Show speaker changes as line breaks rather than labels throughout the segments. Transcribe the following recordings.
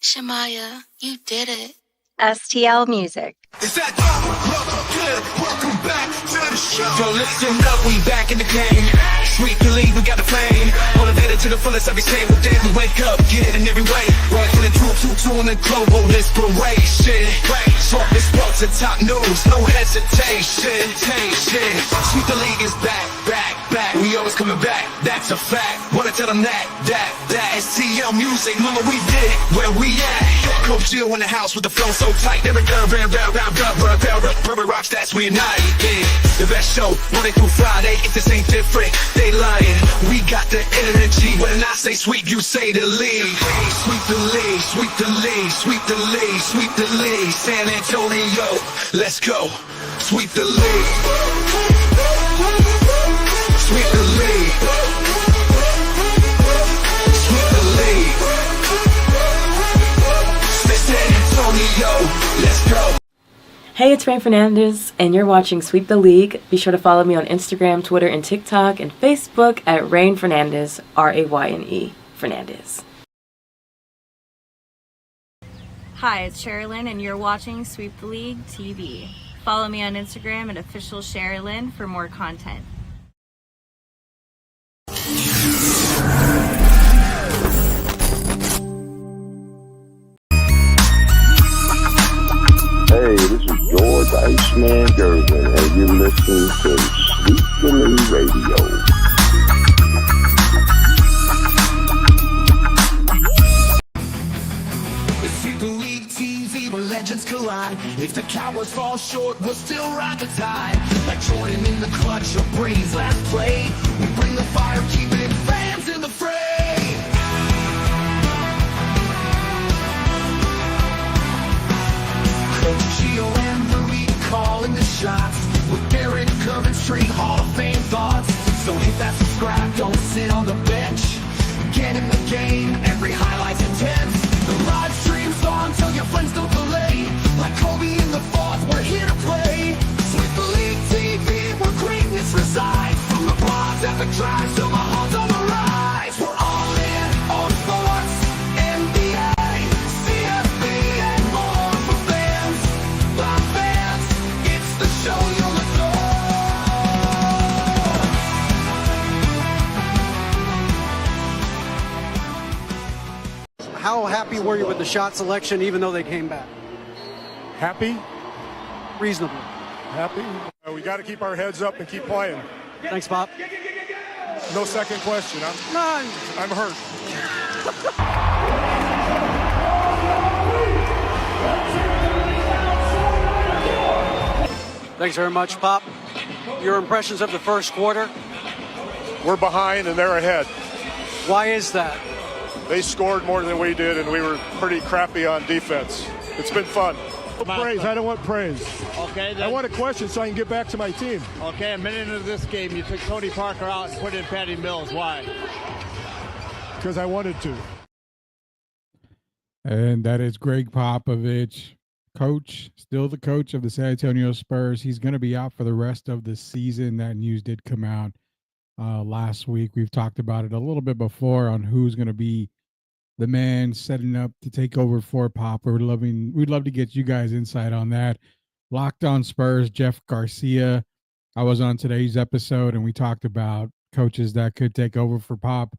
Shamaya, you did it.
STL Music.
Is that good? Welcome back to the show. Yo, listen up, we back in the game. Sweet believe we got the flame. Motivated to the fullest every single day. We wake up, get it in every way. Working the two in the global inspiration. Talk this sports and top news, no hesitation. Sweet the league is back. We always coming back, that's a fact. Wanna tell them that STL Music, mama, we did it, where we at? Coach Jill in the house with the flow so tight. Every rubber rock stats, we unite. Yeah, the best show, Monday through Friday. If this ain't different, they lying. We got the energy. When I say sweet, you say the league. Sweep the league, sweep the league, sweep the league, sweep the league. San Antonio, let's go. Sweep the league. Sweep the league. Sweep the league. San Antonio, let's go.
Hey, it's Rain Fernandez, and you're watching Sweep the League. Be sure to follow me on Instagram, Twitter, and TikTok, and Facebook at Rain Fernandez, Rayne Fernandez.
Hi, it's Sherilyn, and you're watching Sweep the League TV. Follow me on Instagram at official Sherilyn for more content.
Hey, this is George Iceman Gervin, and you're listening to Sweep the League Radio.
Sweep the league teams, evil legends collide. If the Cowboys fall short, we'll still ride the tide. Like Jordan in the clutch or Brady's last play, we bring the fire, keeping fans in the fray. Coach Gio and Rudy calling the shots, with Derek Coventry, Hall of Fame thoughts. So hit that subscribe, don't sit on the bench. Get in the game, every highlight's intense. The live stream's on till your friends don't delay. Like Kobe in the fourth, we're here to play. Sweep the League TV, where greatness resides. From the blocks at the drives to my heart's on the rise. We're all in on sports, NBA, CFB, and more for fans. By fans, it's the show you'll adore.
How happy were you with the shot selection, even though they came back?
Happy?
Reasonably.
Happy? We got to keep our heads up and keep playing.
Thanks, Pop.
No second question. I'm hurt.
Thanks very much, Pop. Your impressions of the first quarter?
We're behind and they're ahead.
Why is that?
They scored more than we did, and we were pretty crappy on defense. It's been fun. Praise. I don't want praise.
Okay.
I want a question so I can get back to my team.
Okay, a minute into this game, you took Tony Parker out and put in Patty Mills. Why?
Because I wanted to.
And that is Greg Popovich, coach, still the coach of the San Antonio Spurs. He's going to be out for the rest of the season. That news did come out last week. We've talked about it a little bit before on who's going to be the man setting up to take over for Pop. We'd love to get you guys insight on that. Locked On Spurs, Jeff Garcia. I was on today's episode and we talked about coaches that could take over for Pop.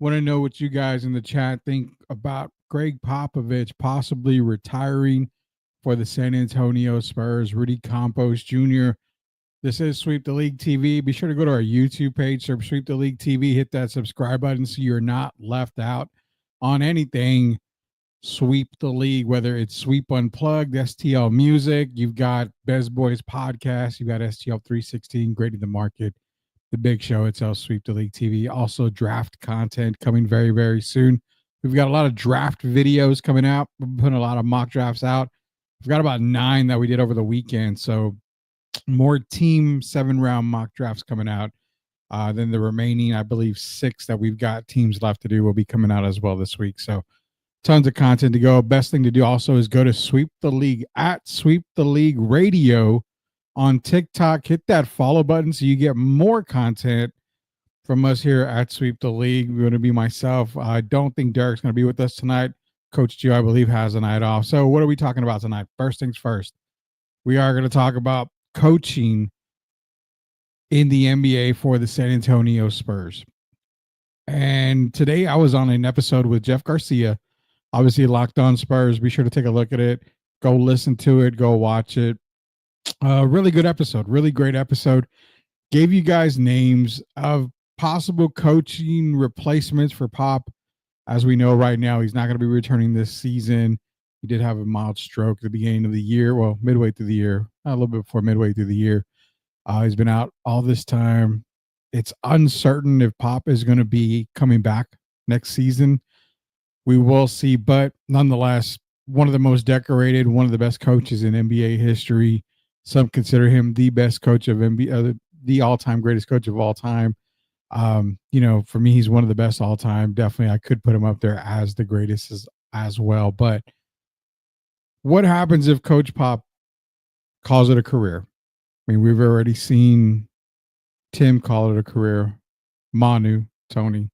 Want to know what you guys in the chat think about Greg Popovich possibly retiring for the San Antonio Spurs. Rudy Campos Jr. This is Sweep the League TV. Be sure to go to our YouTube page, search Sweep the League TV, hit that subscribe button so you're not left out on anything Sweep the League, whether it's Sweep Unplugged, STL Music, you've got Bez Boys Podcast, you've got STL 316, Grading the Market, the big show itself, Sweep the League TV. Also draft content coming very, very soon. We've got a lot of draft videos coming out. We're putting a lot of mock drafts out. We've got about 9 that we did over the weekend. So more team 7-round mock drafts coming out. Then the remaining, I believe, 6 that we've got teams left to do will be coming out as well this week. So tons of content to go. Best thing to do also is go to Sweep the League at Sweep the League Radio on TikTok. Hit that follow button so you get more content from us here at Sweep the League. We're going to be myself. I don't think Derek's going to be with us tonight. Coach Gio, I believe, has a night off. So what are we talking about tonight? First things first, we are going to talk about coaching in the NBA for the San Antonio Spurs. And today I was on an episode with Jeff Garcia, obviously Locked On Spurs. Be sure to take a look at it. Go listen to it. Go watch it. Really good episode. Really great episode. Gave you guys names of possible coaching replacements for Pop. As we know right now, he's not going to be returning this season. He did have a mild stroke at the beginning of the year. Well, midway through the year. A little bit before midway through the year. He's been out all this time. It's uncertain if Pop is going to be coming back next season. We will see, but nonetheless, one of the most decorated, one of the best coaches in NBA history. Some consider him the best coach of NBA, the all-time greatest coach of all time. For me, he's one of the best all time. Definitely, I could put him up there as the greatest as well. But what happens if Coach Pop calls it a career? I mean, we've already seen Tim call it a career. Manu, Tony.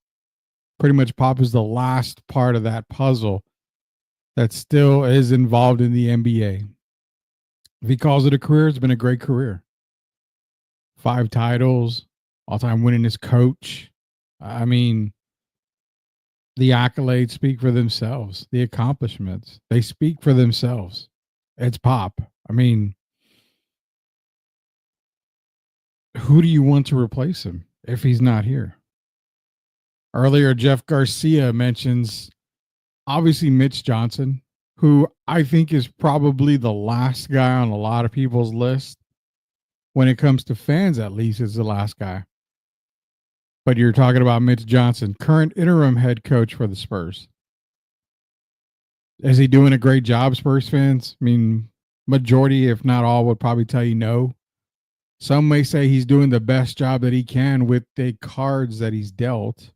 Pretty much Pop is the last part of that puzzle that still is involved in the NBA. If he calls it a career, it's been a great career. 5 titles, all-time winningest coach. I mean, the accolades speak for themselves. The accomplishments, they speak for themselves. It's Pop. I mean, who do you want to replace him if he's not here? Earlier, Jeff Garcia mentions, obviously, Mitch Johnson, who I think is probably the last guy on a lot of people's list. When it comes to fans, at least, is the last guy. But you're talking about Mitch Johnson, current interim head coach for the Spurs. Is he doing a great job, Spurs fans? I mean, majority, if not all, would probably tell you no. Some may say he's doing the best job that he can with the cards that he's dealt.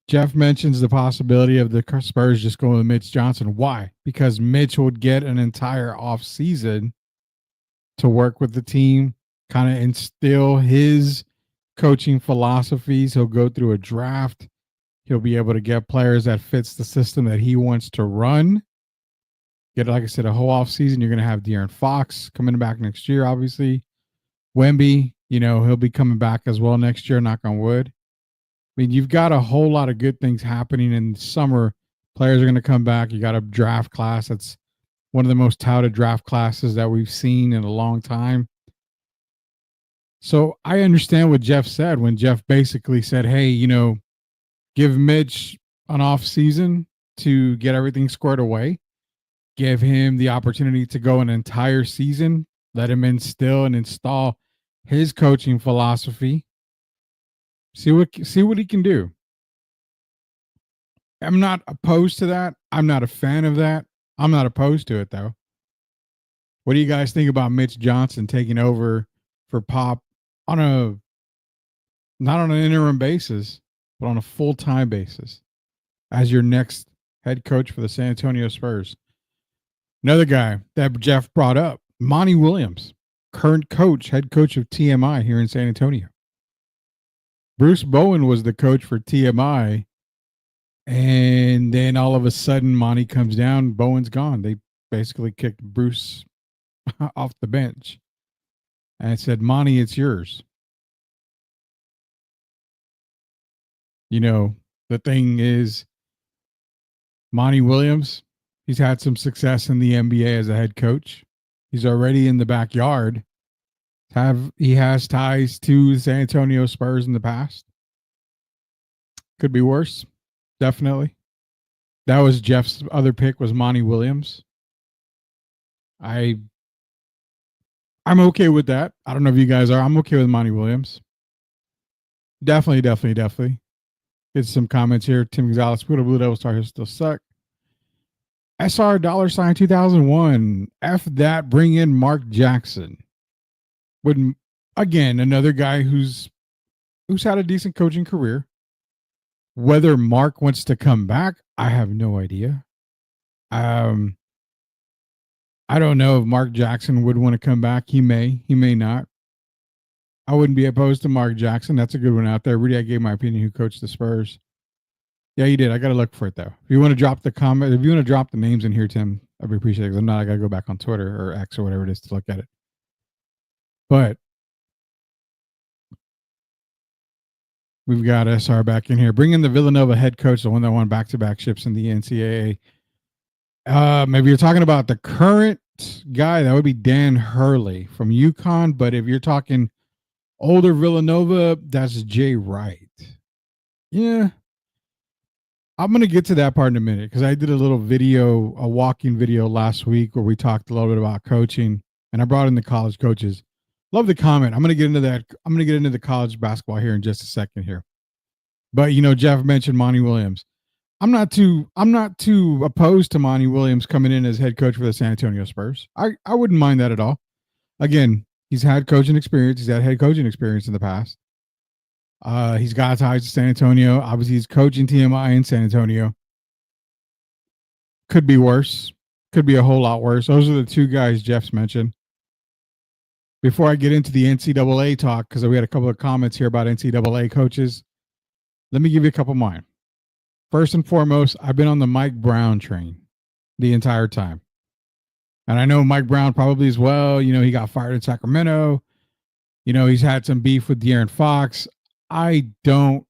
Jeff mentions the possibility of the Spurs just going with Mitch Johnson. Why? Because Mitch would get an entire offseason to work with the team, kind of instill his coaching philosophies. He'll go through a draft. He'll be able to get players that fits the system that he wants to run. Get, like I said, a whole offseason. You're going to have De'Aaron Fox coming back next year, obviously. Wemby, he'll be coming back as well next year, knock on wood. I mean, you've got a whole lot of good things happening in the summer. Players are going to come back. You got a draft class that's one of the most touted draft classes that we've seen in a long time. So I understand what Jeff said when Jeff basically said, hey, give Mitch an off season to get everything squared away. Give him the opportunity to go an entire season. Let him instill and install his coaching philosophy. See what he can do. I'm not opposed to that. I'm not a fan of that. I'm not opposed to it, though. What do you guys think about Mitch Johnson taking over for Pop not on an interim basis, but on a full-time basis as your next head coach for the San Antonio Spurs? Another guy that Jeff brought up, Monty Williams, current head coach of TMI here in San Antonio. Bruce Bowen was the coach for TMI, and then all of a sudden Monty comes down, Bowen's gone. They basically kicked Bruce off the bench and said, Monty, it's yours. The thing is, Monty Williams, he's had some success in the NBA as a head coach. He's already in the backyard. He has ties to the San Antonio Spurs in the past. Could be worse. Definitely. That was Jeff's other pick, was Monty Williams. I'm okay with that. I don't know if you guys are. I'm okay with Monty Williams. Definitely. Get some comments here. Tim Gonzalez, Blue Devil Star still suck. SR $ 2001. F that. Bring in Mark Jackson. Again, another guy who's had a decent coaching career. Whether Mark wants to come back, I have no idea. I don't know if Mark Jackson would want to come back. He may not. I wouldn't be opposed to Mark Jackson. That's a good one out there. Rudy, I gave my opinion who coached the Spurs. Yeah, you did. I got to look for it though. If you want to drop the comment, if you want to drop the names in here, Tim, I'd appreciate it. Because I'm not. I got to go back on Twitter or X or whatever it is to look at it. But we've got SR back in here. Bring in the Villanova head coach, the one that won back-to-back ships in the NCAA. Maybe you're talking about the current guy. That would be Dan Hurley from UConn. But if you're talking older Villanova, that's Jay Wright. Yeah. I'm going to get to that part in a minute because I did a little video, a walking video last week where we talked a little bit about coaching and I brought in the college coaches. Love the comment. I'm going to get into that. I'm going to get into the college basketball here in just a second here. But, Jeff mentioned Monty Williams. I'm not too opposed to Monty Williams coming in as head coach for the San Antonio Spurs. I wouldn't mind that at all. Again, he's had coaching experience. He's had head coaching experience in the past. He's got ties to San Antonio. Obviously, he's coaching TMI in San Antonio. Could be worse. Could be a whole lot worse. Those are the two guys Jeff's mentioned. Before I get into the NCAA talk, because we had a couple of comments here about NCAA coaches, let me give you a couple of mine. First and foremost, I've been on the Mike Brown train the entire time. And I know Mike Brown probably as well. He got fired in Sacramento. He's had some beef with De'Aaron Fox. I'm gonna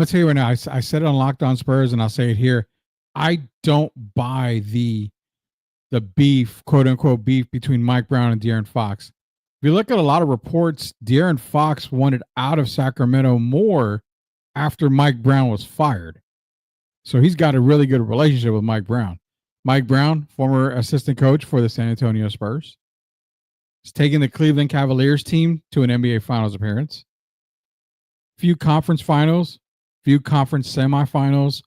tell you right now, I said it on Locked On Spurs and I'll say it here. I don't buy the beef, quote unquote beef between Mike Brown and De'Aaron Fox. If you look at a lot of reports, De'Aaron Fox wanted out of Sacramento more after Mike Brown was fired. So he's got a really good relationship with Mike Brown. Mike Brown, former assistant coach for the San Antonio Spurs. He's taken the Cleveland Cavaliers team to an NBA Finals appearance. Few conference finals, few conference semifinals.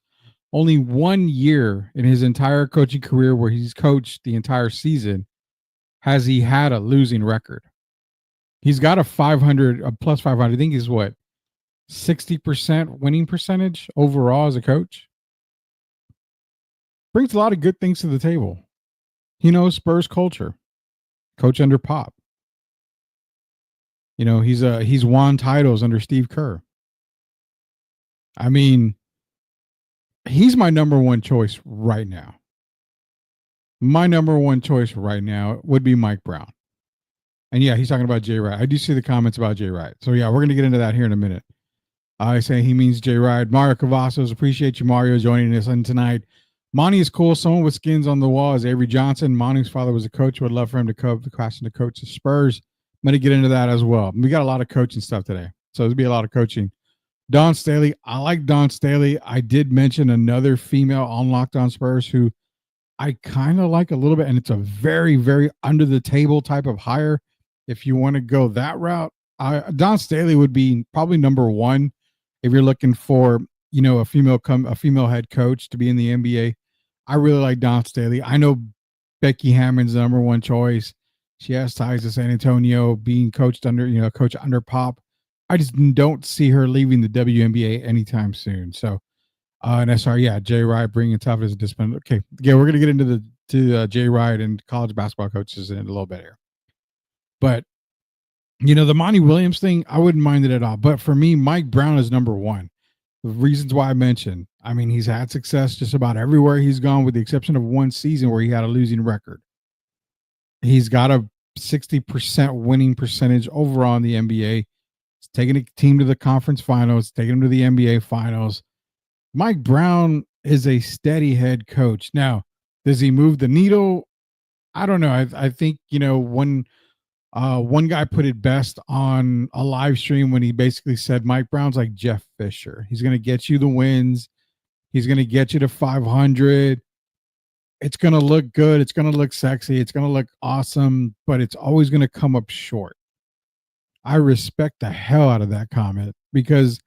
Only 1 year in his entire coaching career where he's coached the entire season has he had a losing record. He's got a plus 500. I think he's 60% winning percentage overall as a coach. Brings a lot of good things to the table. He knows Spurs culture. Coach under Pop. He's won titles under Steve Kerr. I mean, he's my number one choice right now. My number one choice right now would be Mike Brown. And yeah, he's talking about Jay Wright. I do see the comments about Jay Wright. So yeah, we're going to get into that here in a minute. I say he means Jay Wright. Mario Cavazos, appreciate you, Mario, joining us on tonight. Monty is cool. Someone with skins on the wall is Avery Johnson. Monty's father was a coach. Would love for him to cover the question to coach the Spurs. I'm going to get into that as well. We got a lot of coaching stuff today. So there'll be a lot of coaching. Dawn Staley. I like Dawn Staley. I did mention another female on Locked On Spurs who I kind of like a little bit. And it's a very, very under the table type of hire. If you want to go that route, Dawn Staley would be probably number one if you're looking for, a female head coach to be in the NBA. I really like Dawn Staley. I know Becky Hammond's the number one choice. She has ties to San Antonio, being coached under, coach under Pop. I just don't see her leaving the WNBA anytime soon. So, and SR, yeah, Jay Wright bringing tough as a discipline. Okay, yeah, we're gonna get into Jay Wright and college basketball coaches in a little bit here. But the Monty Williams thing, I wouldn't mind it at all. But for me, Mike Brown is number one. The reasons why I mentioned, he's had success just about everywhere he's gone, with the exception of one season where he had a losing record. He's got a 60% winning percentage overall in the NBA. He's taking a team to the conference finals, taking them to the NBA finals. Mike Brown is a steady head coach. Now, does he move the needle? I don't know. I think, one guy put it best on a live stream when he basically said Mike Brown's like Jeff Fisher. He's going to get you the wins. He's going to get you to 500. It's going to look good. It's going to look sexy. It's going to look awesome, but it's always going to come up short. I respect the hell out of that comment because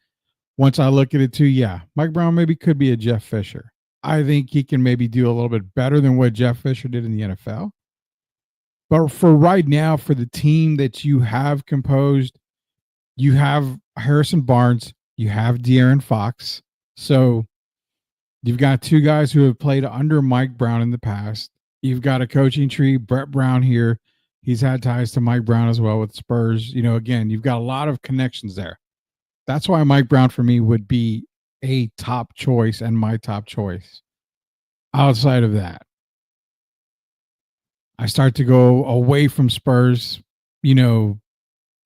once I look at it too, yeah, Mike Brown maybe could be a Jeff Fisher. I think he can maybe do a little bit better than what Jeff Fisher did in the NFL. But for right now, for the team that you have composed, you have Harrison Barnes, you have De'Aaron Fox. So you've got two guys who have played under Mike Brown in the past. You've got a coaching tree, Brett Brown here. He's had ties to Mike Brown as well with Spurs. Again, you've got a lot of connections there. That's why Mike Brown for me would be a top choice and my top choice. Outside of that, I start to go away from Spurs,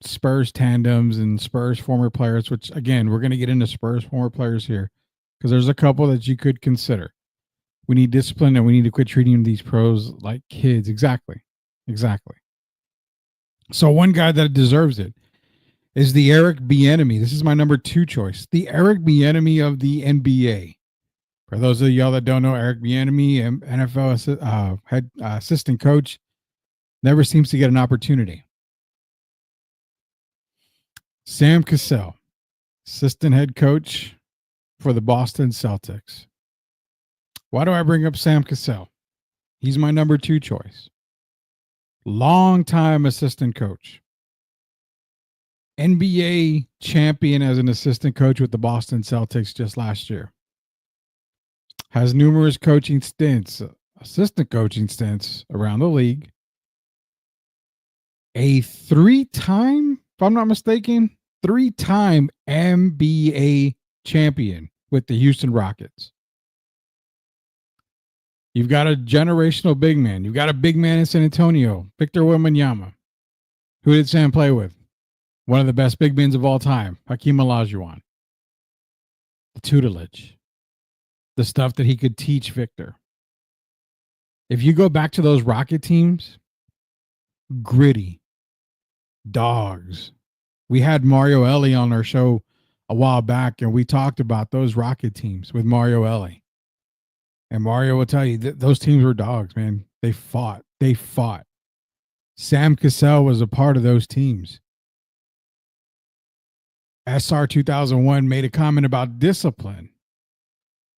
Spurs tandems and Spurs former players, which again, we're going to get into Spurs former players here because there's a couple that you could consider. We need discipline and we need to quit treating these pros like kids. Exactly. So one guy that deserves it is the Eric Bieniemy. This is my number 2 choice. The Eric Bieniemy of the NBA. For those of y'all that don't know, Eric Bieniemy, NFL head assistant coach, never seems to get an opportunity. Sam Cassell, assistant head coach for the Boston Celtics. Why do I bring up Sam Cassell? He's my number 2 choice. Long-time assistant coach. NBA champion as an assistant coach with the Boston Celtics just last year. Has numerous coaching stints, assistant coaching stints around the league. A 3-time, if I'm not mistaken, 3-time NBA champion with the Houston Rockets. You've got a generational big man. You've got a big man in San Antonio, Victor Wembanyama. Who did Sam play with? One of the best big men of all time, Hakeem Olajuwon. The tutelage. The stuff that he could teach Victor. If you go back to those Rocket teams, gritty, dogs. We had Mario Ellie on our show a while back, and we talked about those Rocket teams with Mario Ellie. And Mario will tell you that those teams were dogs, man. They fought. Sam Cassell was a part of those teams. SR 2001 made a comment about discipline.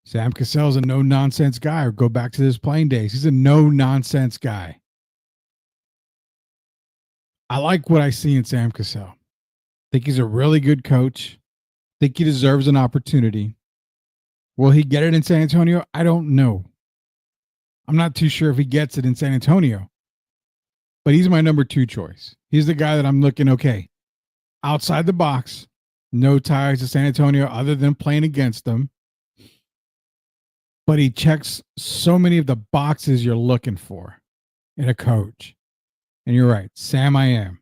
Sam Cassell's a no-nonsense guy. Go back to his playing days. He's a no-nonsense guy. I like what I see in Sam Cassell. Think he's a really good coach. Think he deserves an opportunity. Will he get it in San Antonio? I don't know. I'm not too sure if he gets it in San Antonio. But he's my number 2 choice. He's the guy that I'm looking, okay, outside the box, no ties to San Antonio other than playing against them. But he checks so many of the boxes you're looking for in a coach. And you're right. Sam, I am.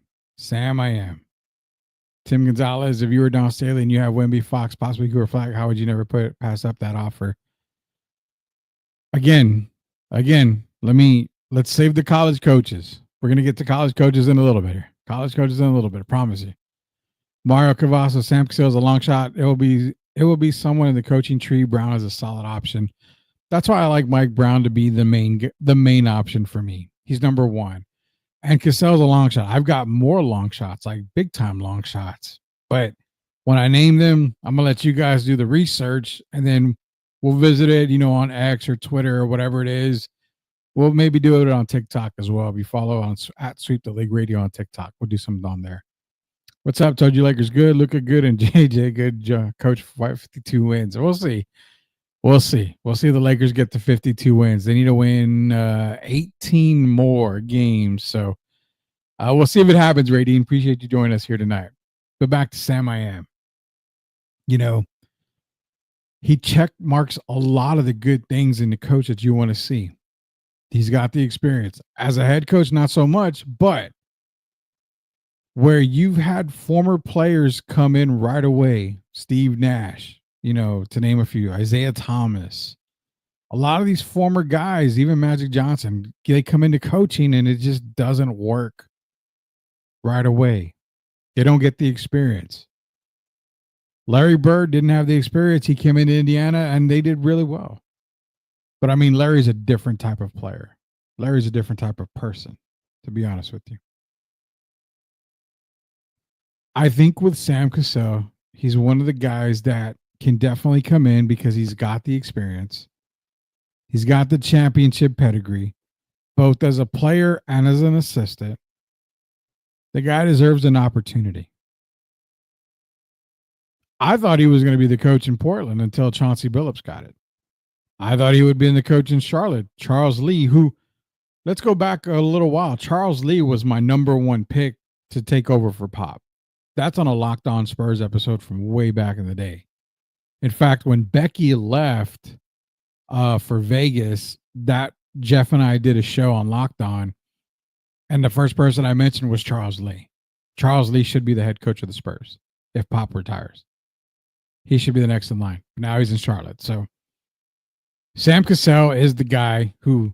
Tim Gonzalez, if you were Don Staley and you have Wemby, Fox, possibly Cooper Flag, how would you never pass up that offer? Again, let's save the college coaches. We're going to get to college coaches in a little bit here. I promise you. Mario Cavasso, Sam Cassell is a long shot. It will be someone in the coaching tree. Brown is a solid option. That's why I like Mike Brown to be the main option for me. He's number 1. And Cassell's a long shot. I've got more long shots, like big time long shots. But when I name them, I'm going to let you guys do the research and then we'll visit it, on X or Twitter or whatever it is. We'll maybe do it on TikTok as well. If you follow on at Sweep the League Radio on TikTok, we'll do something on there. What's up? Told you Lakers good, Luka good, and JJ good. Coach 52 wins. We'll see. We'll see the Lakers get to 52 wins. They need to win 18 more games. So we'll see if it happens, Radine. Appreciate you joining us here tonight. But back to Sam I Am. He check marks a lot of the good things in the coach that you want to see. He's got the experience. As a head coach, not so much, but where you've had former players come in right away, Steve Nash, to name a few, Isaiah Thomas, a lot of these former guys, even Magic Johnson, they come into coaching and it just doesn't work right away. They don't get the experience. Larry Bird didn't have the experience. He came into Indiana and they did really well. But I mean, Larry's a different type of player. Larry's a different type of person, to be honest with you. I think with Sam Cassell, he's one of the guys that can definitely come in because he's got the experience. He's got the championship pedigree, both as a player and as an assistant. The guy deserves an opportunity. I thought he was going to be the coach in Portland until Chauncey Billups got it. I thought he would be the coach in Charlotte. Charles Lee, who, let's go back a little while. Charles Lee was my number 1 pick to take over for Pop. That's on a Locked On Spurs episode from way back in the day. In fact, when Becky left for Vegas, that Jeff and I did a show on Locked On, and the first person I mentioned was Charles Lee. Charles Lee should be the head coach of the Spurs if Pop retires. He should be the next in line. Now he's in Charlotte. So Sam Cassell is the guy who,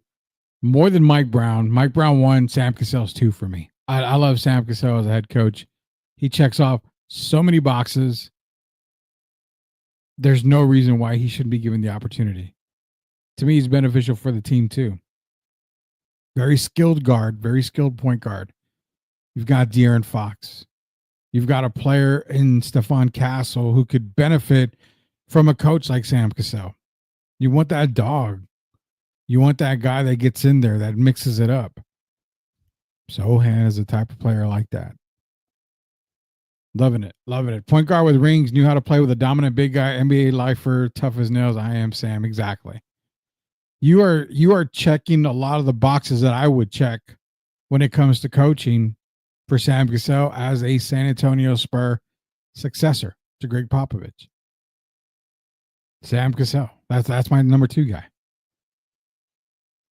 more than Mike Brown 1, Sam Cassell's 2 for me. I love Sam Cassell as a head coach. He checks off so many boxes. There's no reason why he shouldn't be given the opportunity. To me, he's beneficial for the team too. Very skilled guard, very skilled point guard. You've got De'Aaron Fox. You've got a player in Stephon Castle who could benefit from a coach like Sam Cassell. You want that dog. You want that guy that gets in there, that mixes it up. Sohan is the type of player like that. Loving it. Loving it. Point guard with rings, knew how to play with a dominant big guy, NBA lifer, tough as nails. I am Sam. Exactly. You are checking a lot of the boxes that I would check when it comes to coaching for Sam Cassell as a San Antonio Spur successor to Greg Popovich. Sam Cassell. That's my number 2 guy.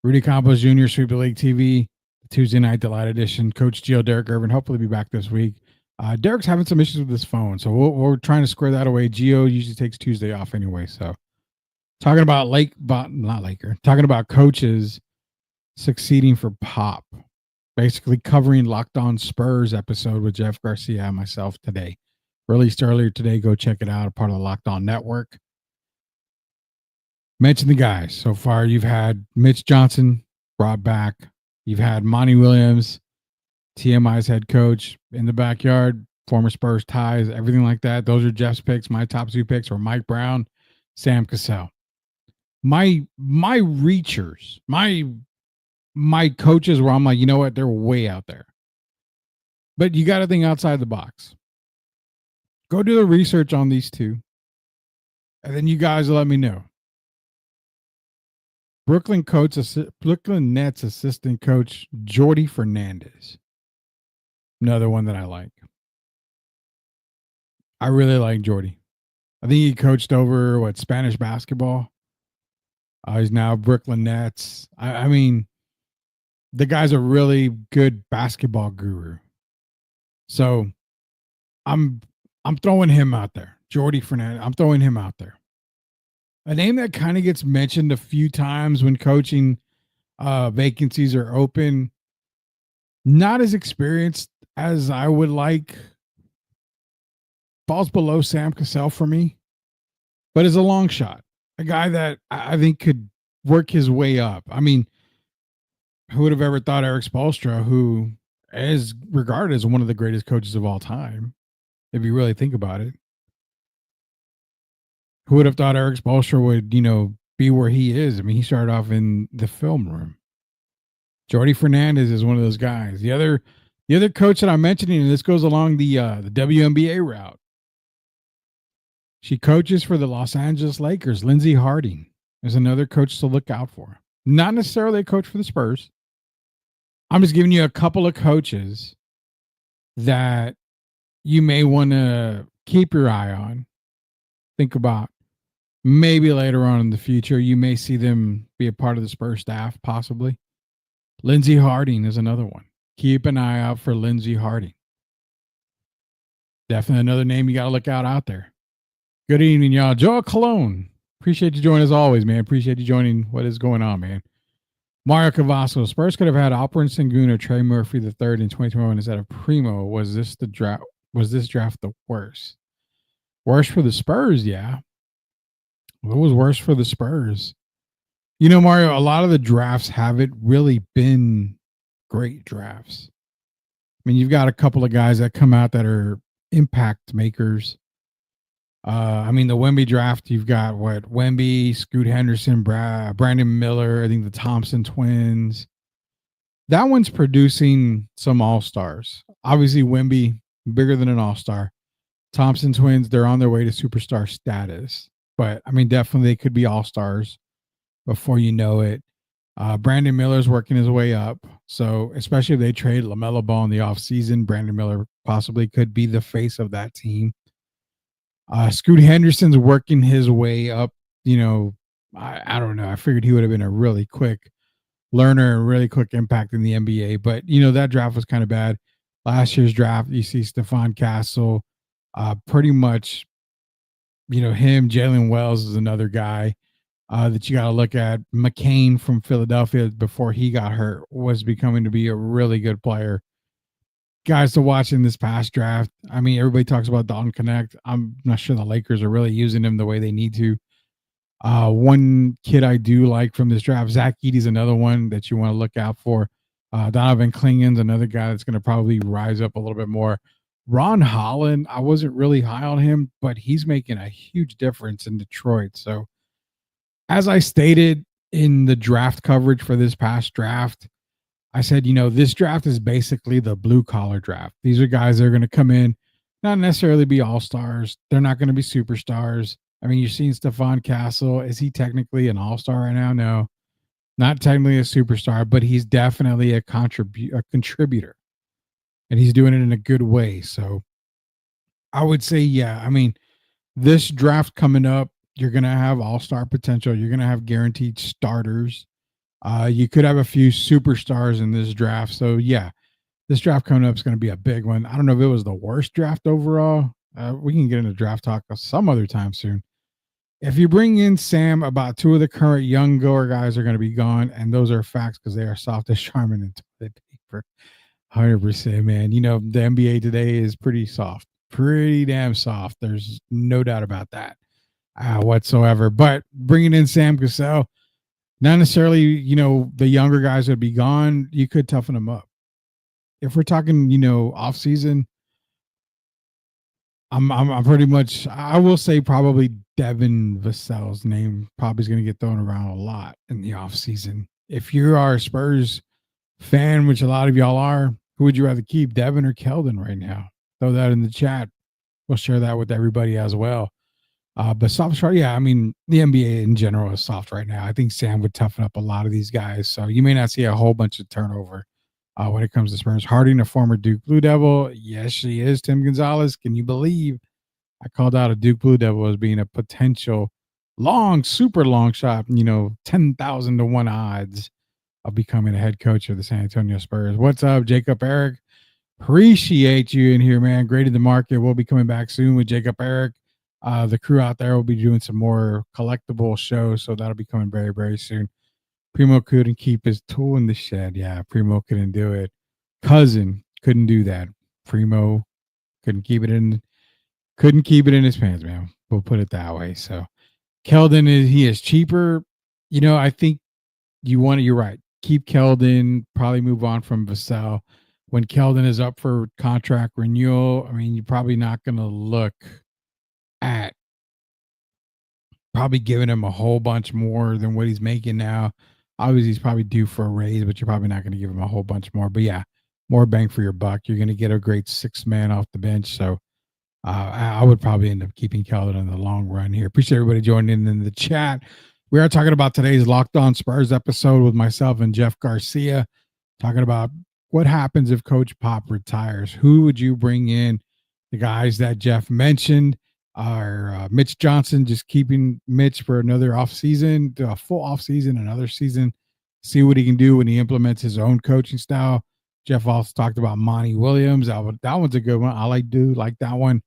Rudy Campos Jr., Sweep the League TV, Tuesday Night Delight Edition. Coach Gio Derek Irvin, hopefully be back this week. Derek's having some issues with his phone, so we're trying to square that away. Gio usually takes Tuesday off anyway, so talking about talking about coaches succeeding for Pop, basically covering Locked On Spurs episode with Jeff Garcia and myself today. Released earlier today. Go check it out. A part of the Locked On Network. Mention the guys. So far, you've had Mitch Johnson brought back. You've had Monty Williams, TMI's head coach, in the backyard, former Spurs ties, everything like that. Those are Jeff's picks. My top 2 picks were Mike Brown, Sam Cassell. My reachers, my coaches where I'm like, you know what, they're way out there. But you got to think outside the box. Go do the research on these 2, and then you guys let me know. Brooklyn Nets assistant coach Jordi Fernandez. Another one that I like. I really like Jordi. I think he coached over Spanish basketball. He's now Brooklyn Nets. I mean, the guy's a really good basketball guru. So I'm throwing him out there. Jordi Fernandez. I'm throwing him out there. A name that kind of gets mentioned a few times when coaching vacancies are open. Not as experienced as I would like. Falls below Sam Cassell for me, but is a long shot. A guy that I think could work his way up. I mean, who would have ever thought Eric Spoelstra, who is regarded as one of the greatest coaches of all time, if you really think about it, who would have thought Eric Spoelstra would, be where he is? I mean, he started off in the film room. Jordi Fernandez is one of those guys. The other coach that I'm mentioning, and this goes along the WNBA route. She coaches for the Los Angeles Lakers. Lindsey Harding is another coach to look out for. Not necessarily a coach for the Spurs. I'm just giving you a couple of coaches that you may want to keep your eye on. Think about maybe later on in the future, you may see them be a part of the Spurs staff, possibly. Lindsey Harding is another one. Keep an eye out for Lindsey Harding. Definitely another name you got to look out there. Good evening, y'all. Joel Cologne. Appreciate you joining as always, man. Appreciate you joining. What is going on, man? Mario Cavasso. Spurs could have had Alperen Sengun or Trey Murphy III in 2021 instead of Primo. Was this draft the worst? Worst for the Spurs, yeah. What was worse for the Spurs? Mario, a lot of the drafts haven't really been great drafts. I mean, you've got a couple of guys that come out that are impact makers. I mean, the Wemby draft, you've got Wemby, Scoot Henderson, Brandon Miller, I think the Thompson twins. That one's producing some all-stars. Obviously, Wemby, bigger than an all-star. Thompson twins, they're on their way to superstar status. But, I mean, definitely they could be all-stars before you know it. Brandon Miller's working his way up. So, especially if they trade LaMelo Ball in the offseason, Brandon Miller possibly could be the face of that team. Scoot Henderson's working his way up. I don't know. I figured he would have been a really quick learner and really quick impact in the NBA, but that draft was kind of bad. Last year's draft, you see Stephon Castle, pretty much, him. Jalen Wells is another guy that you got to look at. McCain from Philadelphia, before he got hurt, was becoming to be a really good player. Guys to watch in this past draft. I mean, everybody talks about Dalton Connect. I'm not sure the Lakers are really using him the way they need to. One kid I do like from this draft, Zach Edey's another one that you want to look out for. Donovan Klingen's another guy that's going to probably rise up a little bit more. Ron Holland, I wasn't really high on him, but he's making a huge difference in Detroit. So, as I stated in the draft coverage for this past draft, I said, this draft is basically the blue collar draft. These are guys that are going to come in, not necessarily be all-stars. They're not going to be superstars. I mean, you're seeing Stephon Castle. Is he technically an all-star right now? No, not technically a superstar, but he's definitely a contributor, and he's doing it in a good way. So I would say, yeah, I mean, this draft coming up, you're going to have all-star potential. You're going to have guaranteed starters. You could have a few superstars in this draft. So, yeah, this draft coming up is going to be a big one. I don't know if it was the worst draft overall. We can get into draft talk some other time soon. If you bring in Sam, about 2 of the current young goer guys are going to be gone, and those are facts because they are soft as Charmin and toilet paper. 100%, man. The NBA today is pretty soft, pretty damn soft. There's no doubt about that whatsoever. But bringing in Sam Cassell, not necessarily, the younger guys would be gone. You could toughen them up. If we're talking, off season, I'm pretty much, I will say probably Devin Vassell's name probably is going to get thrown around a lot in the off season. If you are a Spurs fan, which a lot of y'all are, who would you rather keep, Devin or Keldon right now? Throw that in the chat. We'll share that with everybody as well. But soft, yeah, I mean, the NBA in general is soft right now. I think Sam would toughen up a lot of these guys. So you may not see a whole bunch of turnover when it comes to Spurs. Harding, a former Duke Blue Devil. Yes, she is. Tim Gonzalez. Can you believe I called out a Duke Blue Devil as being a potential super long shot, 10,000 to 1 odds of becoming a head coach of the San Antonio Spurs. What's up, Jacob Eric? Appreciate you in here, man. Graded the market. We'll be coming back soon with Jacob Eric. The crew out there will be doing some more collectible shows, so that'll be coming very, very soon. Primo couldn't keep his tool in the shed. Yeah, Primo couldn't do it. Cousin couldn't do that. Primo couldn't keep it in his pants, man. We'll put it that way. So Keldon is cheaper. I think you're right. Keep Keldon, probably move on from Vassell. When Keldon is up for contract renewal, I mean, you're probably not going to look at probably giving him a whole bunch more than what he's making now. Obviously, he's probably due for a raise, but you're probably not going to give him a whole bunch more. But yeah, more bang for your buck. You're going to get a great 6 man off the bench. So I would probably end up keeping Keldon in the long run here. Appreciate everybody joining in the chat. We are talking about today's Locked On Spurs episode with myself and Jeff Garcia, talking about what happens if Coach Pop retires. Who would you bring in? The guys that Jeff mentioned are Mitch Johnson, just keeping Mitch for another offseason, a full offseason, another season, see what he can do when he implements his own coaching style. Jeff also talked about Monty Williams. That one's a good one. I like that one.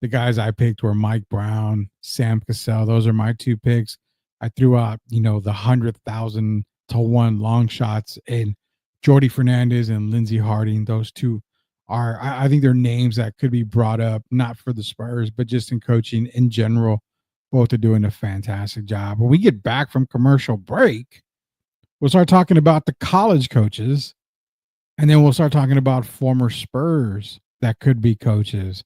The guys I picked were Mike Brown, Sam Cassell. Those are my 2 picks. I threw out, the 100,000 to 1 long shots in Jordy Fernandez and Lindsey Harding. Those 2 are, I think they're names that could be brought up, not for the Spurs, but just in coaching in general. Both are doing a fantastic job. When we get back from commercial break, we'll start talking about the college coaches, and then we'll start talking about former Spurs that could be coaches.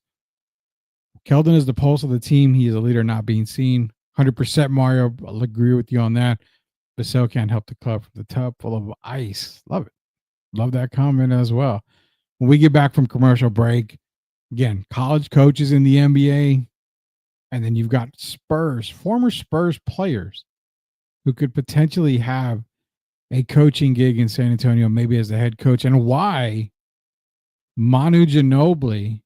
Keldon is the pulse of the team. He is a leader not being seen. 100% Mario. I'll agree with you on that. Vassell can't help the club from the tub full of ice. Love it. Love that comment as well. When we get back from commercial break, again, college coaches in the NBA, and then you've got former Spurs players who could potentially have a coaching gig in San Antonio, maybe as the head coach, and why Manu Ginobili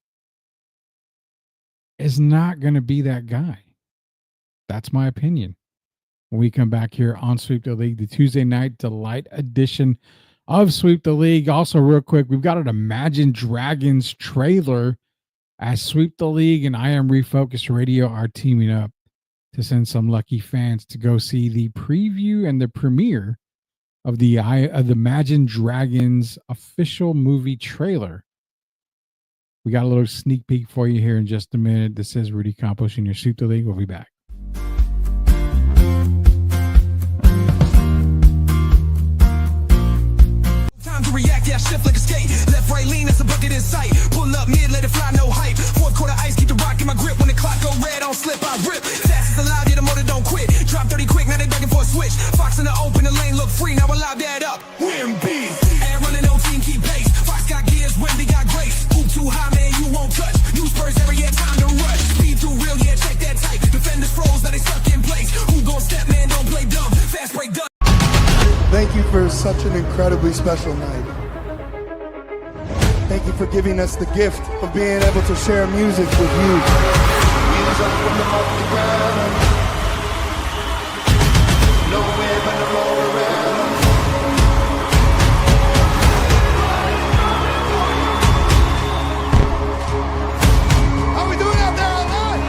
is not going to be that guy. That's my opinion. When we come back here on Sweep the League, the Tuesday night delight edition of Sweep the League. Also, real quick, we've got an Imagine Dragons trailer as Sweep the League and I Am Refocused Radio are teaming up to send some lucky fans to go see the preview and the premiere of the Imagine Dragons official movie trailer. We got a little sneak peek for you here in just a minute. This is Rudy Campos in your Sweep the League. We'll be back.
Time to react, yeah, shift like a skate. Left, right, lean, that's a bucket in sight. Pull up mid, let it fly, no hype. Fourth quarter ice, keep the rock in my grip. When the clock go red, don't slip, I rip. Fast is allowed, yeah, the motor don't quit. Drop 30 quick, now they begging for a switch. Fox in the open, the lane look free, now allow that up. Wimby, air running, no team, keep pace. Fox got gears, Wemby got grace. Hoop too high, man, you won't touch. New Spurs area, time to rush. Speed too real, yeah, check that tight. Defenders froze, now they stuck in place. Who gon' step, man, don't play dumb. Fast break done.
Thank you for such an incredibly special night. Thank you for giving us the gift of being able to share music with you. How we doing out there online?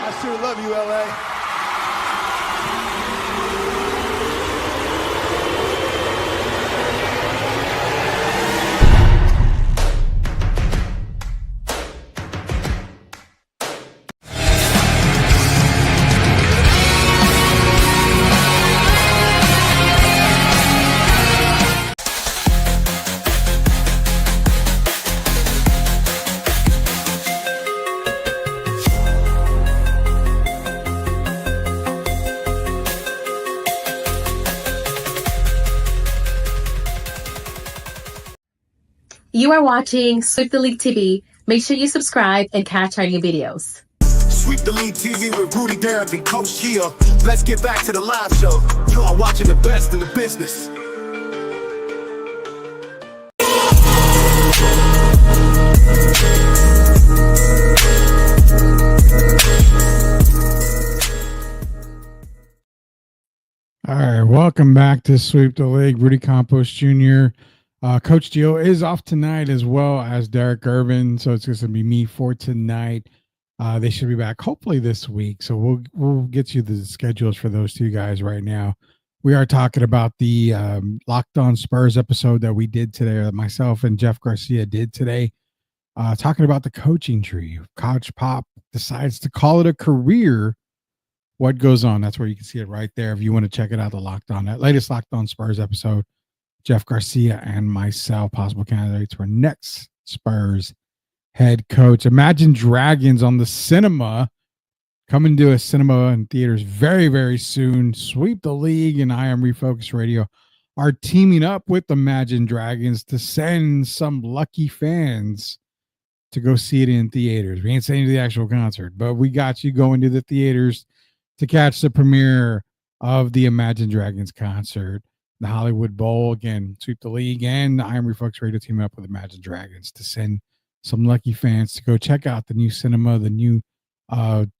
I sure love you, LA.
You are watching Sweep the League TV. Make sure you subscribe and catch our new videos.
Sweep the League TV with Rudy, Derek, and Coach Gia. Let's get back to the live show. You are watching the best in the business.
All right, welcome back to Sweep the League. Rudy Campos Jr. Coach Gio is off tonight as well as Derek Irvin, so it's going to be me for tonight. They should be back hopefully this week, so we'll get you the schedules for those two guys right now. We are talking about the Locked On Spurs episode that we did today, or myself and Jeff Garcia did today, talking about the coaching tree. Coach Pop decides to call it a career. What goes on? That's where you can see it right there. If you want to check it out, the latest Locked On Spurs episode. Jeff Garcia and myself, possible candidates for next Spurs head coach. Imagine Dragons on the cinema, coming to a cinema and theaters very, very soon. Sweep the League and I Am Refocused Radio are teaming up with Imagine Dragons to send some lucky fans to go see it in theaters. We ain't saying to the actual concert, but we got you going to the theaters to catch the premiere of the Imagine Dragons concert. The Hollywood Bowl, again, Sweep the League, and the I Am Refocused Radio team up with Imagine Dragons to send some lucky fans to go check out the new cinema, the new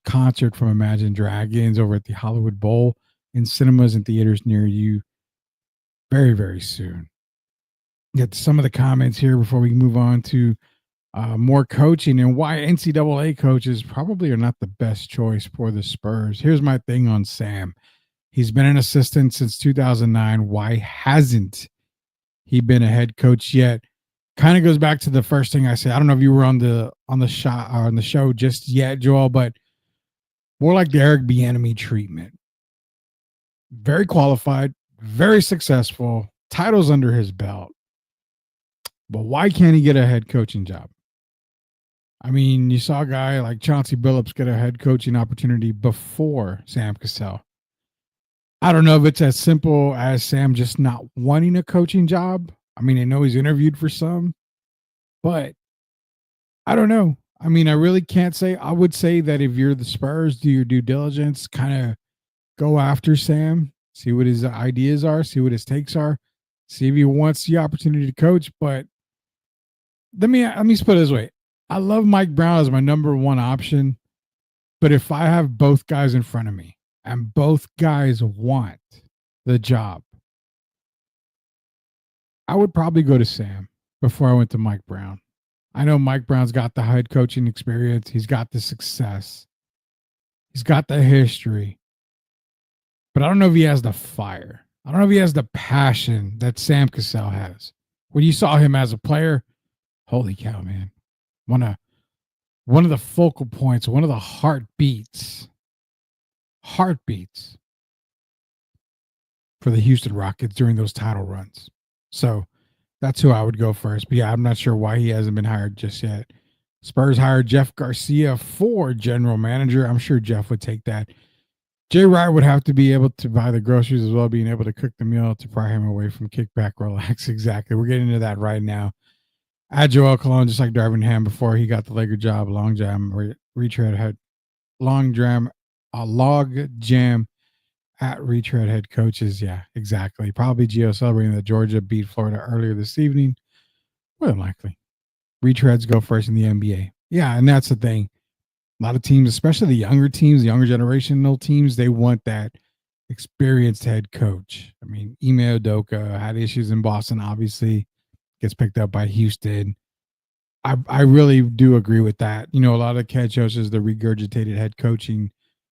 concert from Imagine Dragons over at the Hollywood Bowl in cinemas and theaters near you very, very soon. Get some of the comments here before we move on to more coaching and why NCAA coaches probably are not the best choice for the Spurs. Here's my thing on Sam. He's been an assistant since 2009. Why hasn't he been a head coach yet? Kind of goes back to the first thing I said. I don't know if you were on the show just yet, Joel, but more like the Eric Bieniemy treatment. Very qualified, very successful, titles under his belt. But why can't he get a head coaching job? I mean, you saw a guy like Chauncey Billups get a head coaching opportunity before Sam Cassell. I don't know if it's as simple as Sam just not wanting a coaching job. I mean, I know he's interviewed for some, But I don't know. I mean, I really can't say. I would say that if you're the Spurs, do your due diligence, kind of go after Sam, see what his ideas are, see what his takes are, see if he wants the opportunity to coach. But let me put it this way: I love Mike Brown as my number one option, but if I have both guys in front of me and both guys want the job, I would probably go to Sam before I went to Mike Brown. I know Mike Brown's got the head coaching experience. He's got the success. He's got the history. But I don't know if he has the fire. I don't know if he has the passion that Sam Cassell has. When you saw him as a player, holy cow, man. One of the focal points, one of the heartbeats for the Houston Rockets during those title runs. So that's who I would go first. But yeah, I'm not sure why he hasn't been hired just yet. Spurs hired Jeff Garcia for general manager. I'm sure Jeff would take that. Jay Wright would have to be able to buy the groceries as well, being able to cook the meal to pry him away from kickback, relax. Exactly. We're getting into that right now. At Joel Cologne, just like Darvin Ham before he got the Laker job, long jam, retread head, log jam at retread head coaches. Yeah, exactly. Probably Gio celebrating that Georgia beat Florida earlier this evening. More than likely. Retreads go first in the NBA. Yeah, and that's the thing. A lot of teams, especially the younger teams, the younger generational teams, they want that experienced head coach. I mean, Ime Udoka had issues in Boston, obviously, gets picked up by Houston. I really do agree with that. You know, a lot of head coaches, the regurgitated head coaching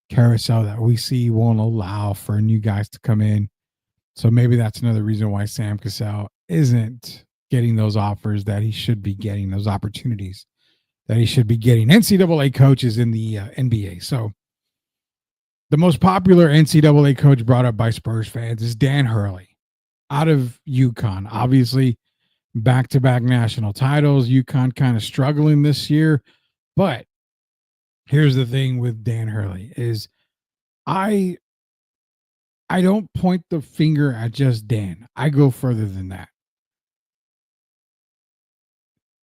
carousel that we see won't allow for new guys to come in. So maybe that's another reason why Sam Cassell isn't getting those offers that he should be getting, those opportunities that he should be getting. NCAA coaches in the NBA. So the most popular NCAA coach brought up by Spurs fans is Dan Hurley out of UConn. Obviously, back-to-back national titles. UConn kind of struggling this year. But here's the thing with Dan Hurley is I don't point the finger at just Dan. I go further than that.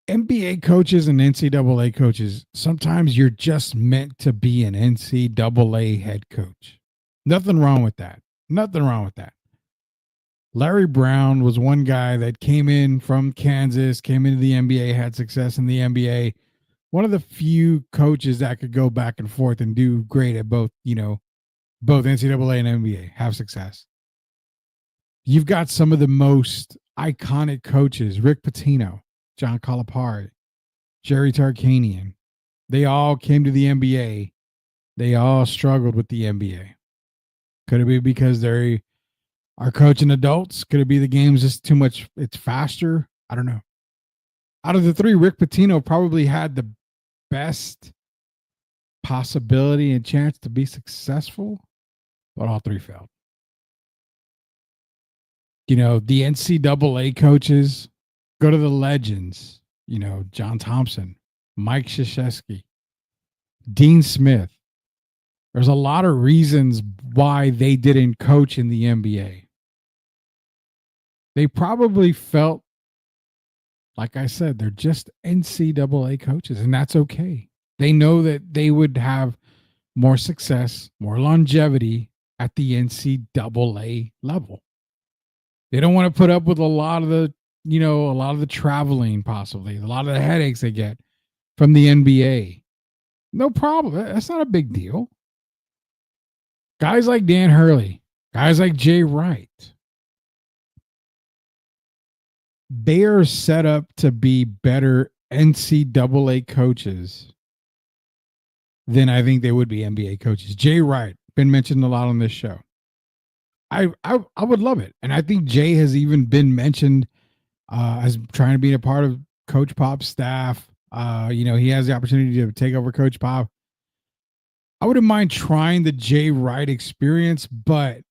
NBA coaches and NCAA coaches, sometimes you're just meant to be an NCAA head coach. Nothing wrong with that. Nothing wrong with that. Larry Brown was one guy that came in from Kansas, came into the NBA, had success in the NBA. One of the few coaches that could go back and forth and do great at both, both NCAA and NBA, have success. You've got some of the most iconic coaches, Rick Pitino, John Calipari, Jerry Tarkanian. They all came to the NBA. They all struggled with the NBA. Could it be because they are coaching adults? Could it be the game's just too much? It's faster? I don't know. Out of the three, Rick Pitino probably had the best possibility and chance to be successful, but all three failed. The NCAA coaches, go to the legends, John Thompson, Mike Krzyzewski, Dean Smith. There's a lot of reasons why they didn't coach in the NBA. They probably felt, like I said, they're just NCAA coaches, and that's okay. They know that they would have more success, more longevity at the NCAA level. They don't want to put up with a lot of the traveling, possibly, a lot of the headaches they get from the NBA. No problem. That's not a big deal. Guys like Dan Hurley, guys like Jay Wright, they are set up to be better NCAA coaches than I think they would be NBA coaches. Jay Wright, been mentioned a lot on this show. I would love it. And I think Jay has even been mentioned as trying to be a part of Coach Pop's staff. He has the opportunity to take over Coach Pop. I wouldn't mind trying the Jay Wright experience, but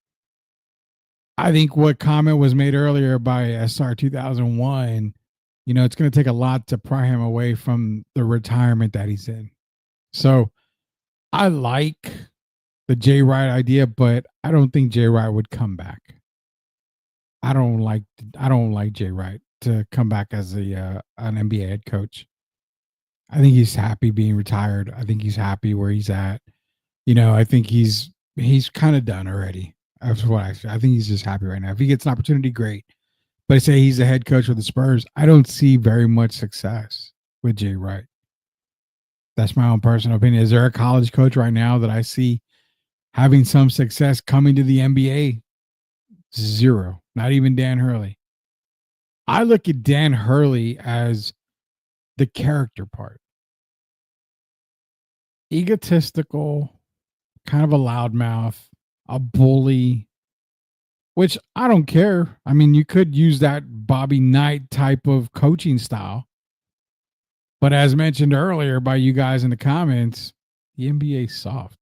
I think what comment was made earlier by SR 2001, it's going to take a lot to pry him away from the retirement that he's in. So I like the Jay Wright idea, but I don't think Jay Wright would come back. I don't like Jay Wright. to come back as an NBA head coach. I think he's happy being retired. I think he's happy where he's at. I think he's kind of done already. That's what I think he's just happy right now. If he gets an opportunity, great. But I say he's the head coach of the Spurs. I don't see very much success with Jay Wright. That's my own personal opinion. Is there a college coach right now that I see having some success coming to the NBA? Zero. Not even Dan Hurley. I look at Dan Hurley as the character part. Egotistical, kind of a loudmouth, a bully, which I don't care. I mean, you could use that Bobby Knight type of coaching style. But as mentioned earlier by you guys in the comments, the NBA is soft.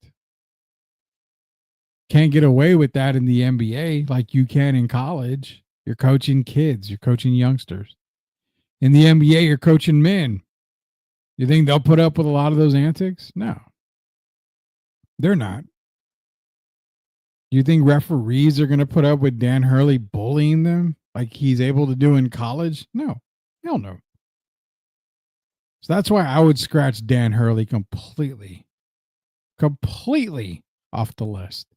Can't get away with that in the NBA like you can in college. You're coaching kids, you're coaching youngsters. In the NBA, you're coaching men. You think they'll put up with a lot of those antics? No. They're not. You think referees are going to put up with Dan Hurley bullying them like he's able to do in college? No. Hell no. So that's why I would scratch Dan Hurley completely off the list.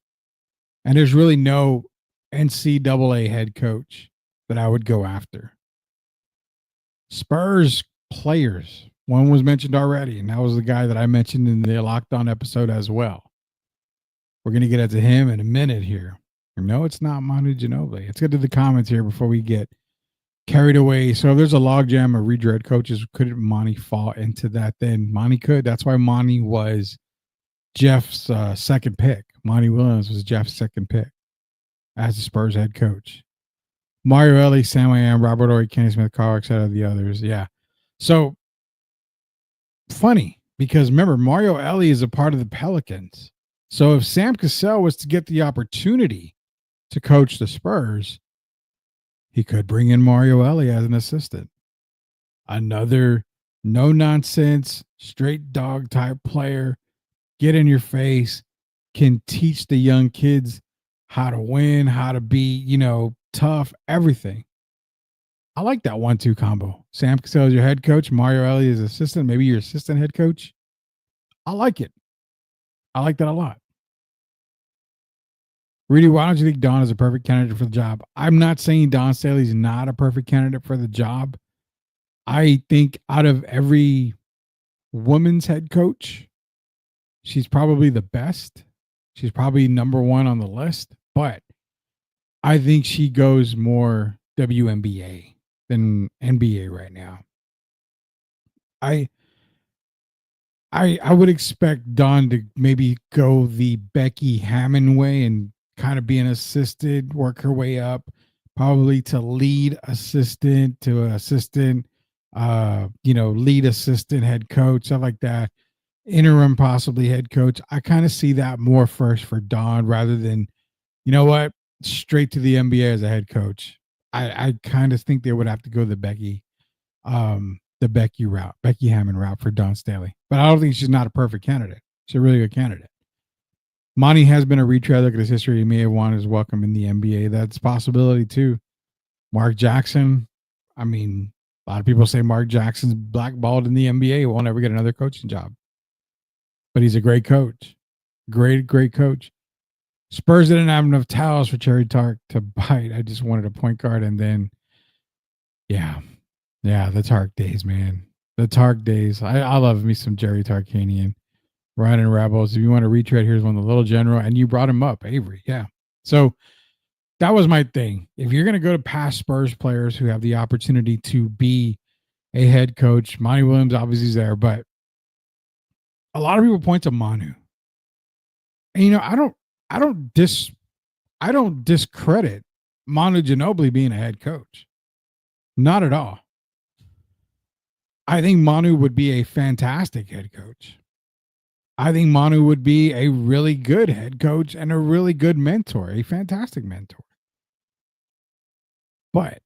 And there's really no NCAA head coach that I would go after. Spurs players. One was mentioned already, and that was the guy that I mentioned in the Locked On episode as well. We're going to get into him in a minute here. No, it's not Manu Ginobili. Let's get to the comments here before we get carried away. So if there's a logjam of redraft coaches, couldn't Monty fall into that? Then Monty could. That's why Monty was Jeff's second pick. Monty Williams was Jeff's second pick as the Spurs head coach. Mario Ellie, Sam I Am, Robert Ory, Kenny Smith, Carl, etc. The others. Yeah. So funny because remember, Mario Ellie is a part of the Pelicans. So if Sam Cassell was to get the opportunity to coach the Spurs, he could bring in Mario Ellie as an assistant. Another no-nonsense, straight dog type player, get in your face, can teach the young kids how to win, how to be, tough, everything. I like that 1-2 combo. Sam Cassell is your head coach, Mario Ellie is assistant, maybe your assistant head coach. I like it. I like that a lot. Rudy, why don't you think Don is a perfect candidate for the job? I'm not saying Don Staley's not a perfect candidate for the job. I think out of every women's head coach, she's probably the best. She's probably number one on the list, but I think she goes more WNBA than NBA right now. I would expect Dawn to maybe go the Becky Hammon way and kind of be an assistant, work her way up, probably to lead assistant to assistant, lead assistant, head coach, stuff like that. Interim, possibly head coach. I kind of see that more first for Dawn rather than, straight to the NBA as a head coach. I kind of think they would have to go the Becky route, Becky Hammon route for Dawn Staley. But I don't think she's not a perfect candidate. She's a really good candidate. Monty has been a retread. Look at his history. He may have won his welcome in the NBA. That's a possibility too. Mark Jackson. I mean, a lot of people say Mark Jackson's blackballed in the NBA. He won't ever get another coaching job. But he's a great coach. Great coach. Spurs didn't have enough towels for Cherry Tark to bite. I just wanted a point guard. And then, yeah, the Tark days, man. The Tark days. I love me some Jerry Tarkanian. Ryan and Rebels. If you want to retread, here's one, the little general. And you brought him up, Avery. Yeah. So that was my thing. If you're going to go to past Spurs players who have the opportunity to be a head coach, Monty Williams obviously is there, but a lot of people point to Manu. And I don't discredit Manu Ginobili being a head coach. Not at all. I think Manu would be a fantastic head coach. I think Manu would be a really good head coach and a really good mentor, a fantastic mentor. But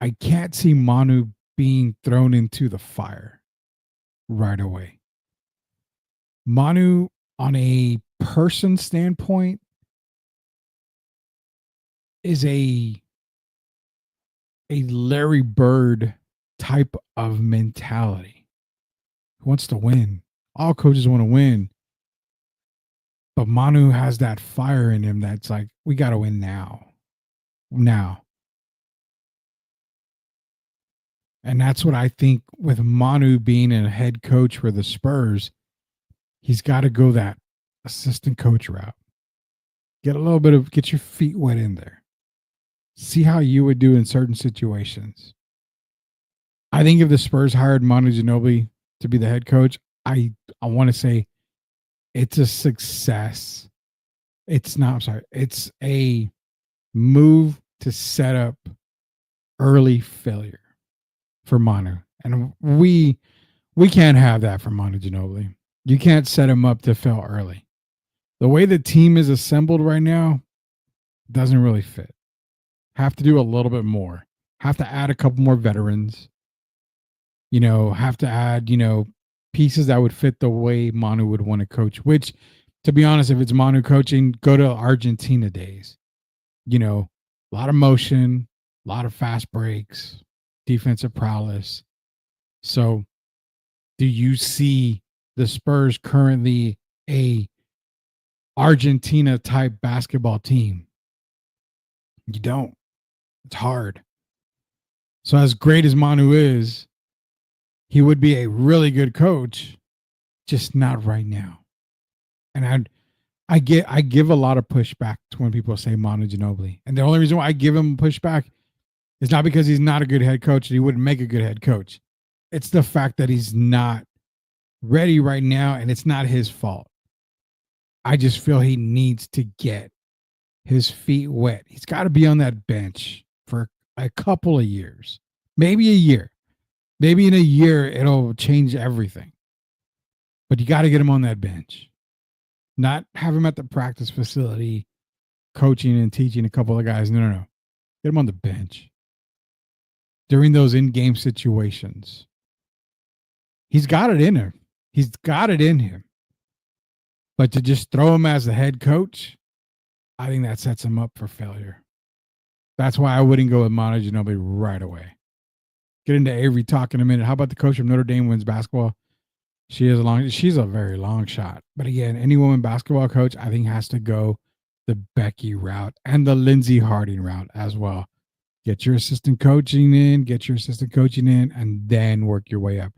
I can't see Manu being thrown into the fire right away. Manu, on a person standpoint, is a a Larry Bird type of mentality. He wants to win. All coaches want to win. But Manu has that fire in him that's like, we got to win now. Now. And that's what I think with Manu being a head coach for the Spurs, he's got to go that assistant coach route. Get your feet wet in there. See how you would do in certain situations. I think if the Spurs hired Manu Ginobili to be the head coach, I want to say it's a success. It's a move to set up early failure for Manu. And we can't have that for Manu Ginobili. You can't set him up to fail early. The way the team is assembled right now doesn't really fit. Have to do a little bit more. Have to add a couple more veterans. Have to add, pieces that would fit the way Manu would want to coach, which, to be honest, if it's Manu coaching, go to Argentina days. A lot of motion, a lot of fast breaks, defensive prowess. So do you see the Spurs currently a Argentina type basketball team? You don't. It's hard. So as great as Manu is, he would be a really good coach, just not right now. And I give a lot of pushback to when people say Manu Ginobili. And the only reason why I give him pushback is not because he's not a good head coach and he wouldn't make a good head coach. It's the fact that he's not ready right now, and it's not his fault. I just feel he needs to get his feet wet. He's got to be on that bench for a couple of years, maybe a year. Maybe in a year, it'll change everything. But you got to get him on that bench. Not have him at the practice facility coaching and teaching a couple of guys. No. Get him on the bench. During those in-game situations. He's got it in him. He's got it in him. But to just throw him as the head coach, I think that sets him up for failure. That's why I wouldn't go with Manu Ginobili right away. Get into Avery talk in a minute. How about the coach of Notre Dame women's basketball? She's a very long shot. But again, any woman basketball coach, I think, has to go the Becky route and the Lindsey Harding route as well. Get your assistant coaching in, and then work your way up.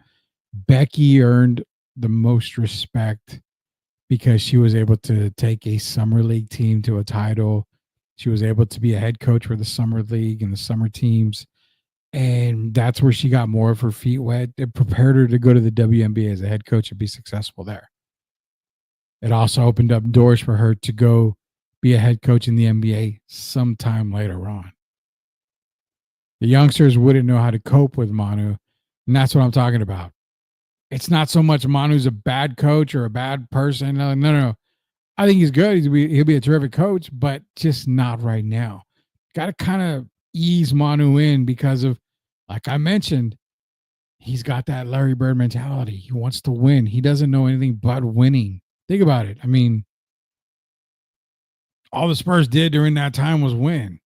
Becky earned the most respect because she was able to take a summer league team to a title. She was able to be a head coach for the summer league and the summer teams. And that's where she got more of her feet wet. It prepared her to go to the WNBA as a head coach and be successful there. It also opened up doors for her to go be a head coach in the NBA sometime later on. The youngsters wouldn't know how to cope with Manu, and that's what I'm talking about. It's not so much Manu's a bad coach or a bad person. No. I think he's good. He'll be a terrific coach, but just not right now. Got to kind of ease Manu in because of, like I mentioned, he's got that Larry Bird mentality. He wants to win. He doesn't know anything but winning. Think about it. I mean, all the Spurs did during that time was win.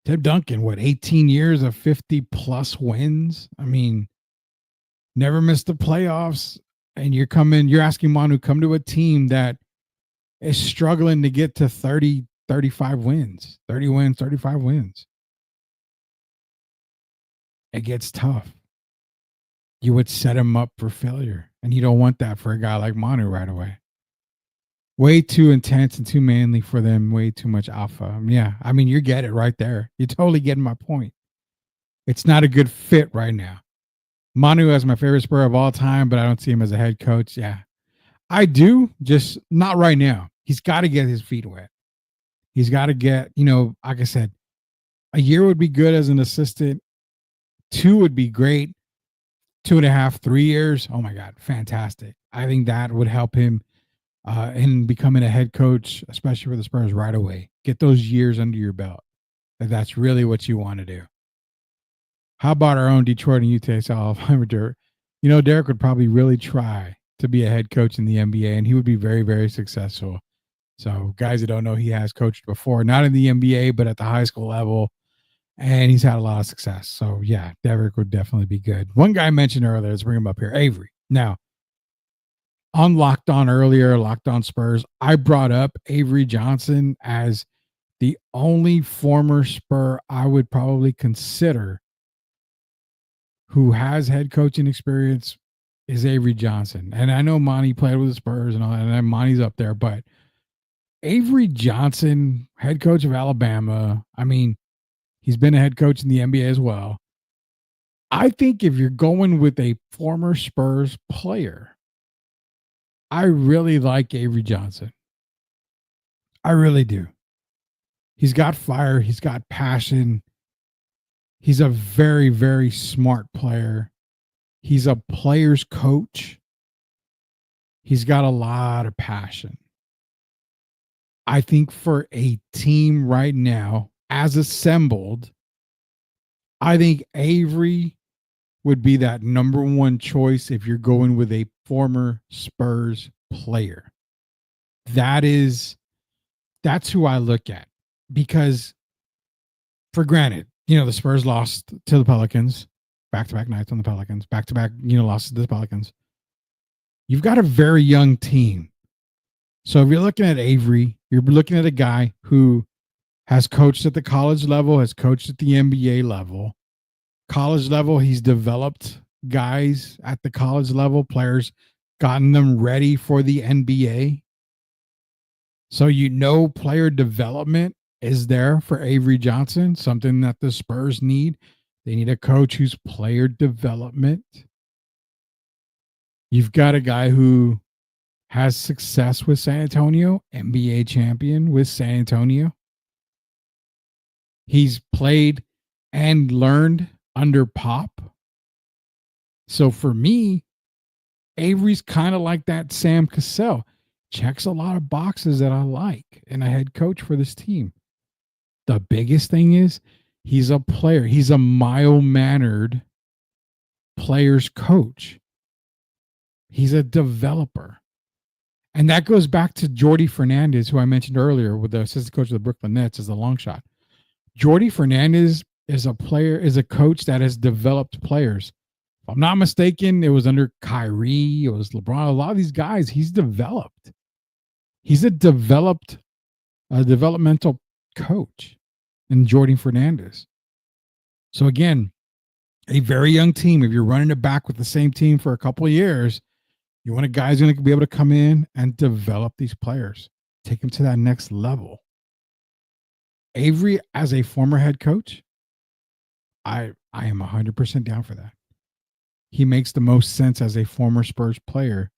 Tim Duncan, 18 years of 50-plus wins? I mean, never missed the playoffs. And you're asking Manu to come to a team that is struggling to get to 30, 35 wins, 30 wins, 35 wins. It gets tough. You would set him up for failure. And you don't want that for a guy like Manu right away. Way too intense and too manly for them. Way too much alpha. Yeah, I mean, you get it right there. You're totally getting my point. It's not a good fit right now. Manu is my favorite Spur of all time, but I don't see him as a head coach. Yeah, I do, just not right now. He's got to get his feet wet. He's got to get, like I said, a year would be good as an assistant. 2 would be great. 2.5, 3 years. Oh my God, fantastic. I think that would help him in becoming a head coach, especially for the Spurs right away. Get those years under your belt if that's really what you want to do. How about our own Detroit and Utah Alabama Derek? Derek would probably really try to be a head coach in the NBA, and he would be very, very successful. So guys that don't know, he has coached before, not in the NBA, but at the high school level. and he's had a lot of success. So yeah, Derek would definitely be good. One guy I mentioned earlier, let's bring him up here, Avery. Now, on Locked On earlier, Locked On Spurs, I brought up Avery Johnson as the only former Spur I would probably consider who has head coaching experience is Avery Johnson. And I know Monty played with the Spurs and all that, and Monty's up there, but Avery Johnson, head coach of Alabama, I mean, he's been a head coach in the NBA as well. I think if you're going with a former Spurs player, I really like Avery Johnson. I really do. He's got fire. He's got passion. He's a very, very smart player. He's a player's coach. He's got a lot of passion. I think for a team right now, as assembled, I think Avery would be that number one choice if you're going with a former Spurs player. That's who I look at, because for granted, the Spurs lost to the Pelicans, back-to-back nights on the Pelicans, back-to-back, losses to the Pelicans. You've got a very young team. So if you're looking at Avery, you're looking at a guy who has coached at the college level, has coached at the NBA level. College level, he's developed guys at the college level, players, gotten them ready for the NBA. So player development is there for Avery Johnson, something that the Spurs need. They need a coach who's player development. You've got a guy who has success with San Antonio, NBA champion with San Antonio. He's played and learned under Pop. So for me, Avery's kind of like that Sam Cassell. Checks a lot of boxes that I like in a head coach for this team. The biggest thing is he's a player. He's a mild-mannered player's coach. He's a developer. And that goes back to Jordi Fernandez, who I mentioned earlier, with the assistant coach of the Brooklyn Nets as the long shot. Jordi Fernandez is a coach that has developed players. If I'm not mistaken, it was under Kyrie, it was LeBron. A lot of these guys, he's developed. He's a developmental coach in Jordi Fernandez. So again, a very young team. If you're running it back with the same team for a couple of years, you want a guy who's going to be able to come in and develop these players, take them to that next level. Avery, as a former head coach, I am 100% down for that. He makes the most sense as a former Spurs player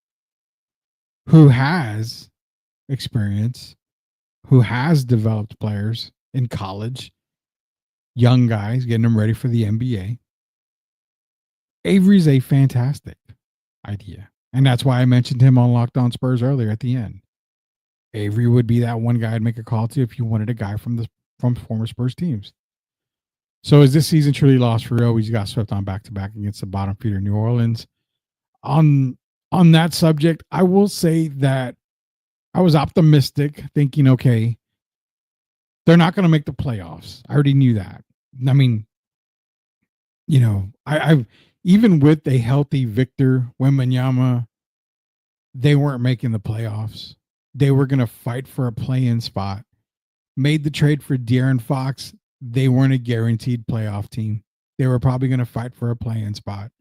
who has experience, who has developed players in college, young guys, getting them ready for the NBA. Avery's a fantastic idea. And that's why I mentioned him on Locked On Spurs earlier at the end. Avery would be that one guy I'd make a call to if you wanted a guy from former Spurs teams. So is this season truly lost for real? We got swept on back-to-back against the bottom feeder New Orleans. On that subject, I will say that I was optimistic, thinking, okay, they're not going to make the playoffs. I already knew that. I mean, I've even with a healthy Victor Wembanyama, they weren't making the playoffs. They were going to fight for a play-in spot. Made the trade for De'Aaron Fox. They weren't a guaranteed playoff team. They were probably going to fight for a play-in spot.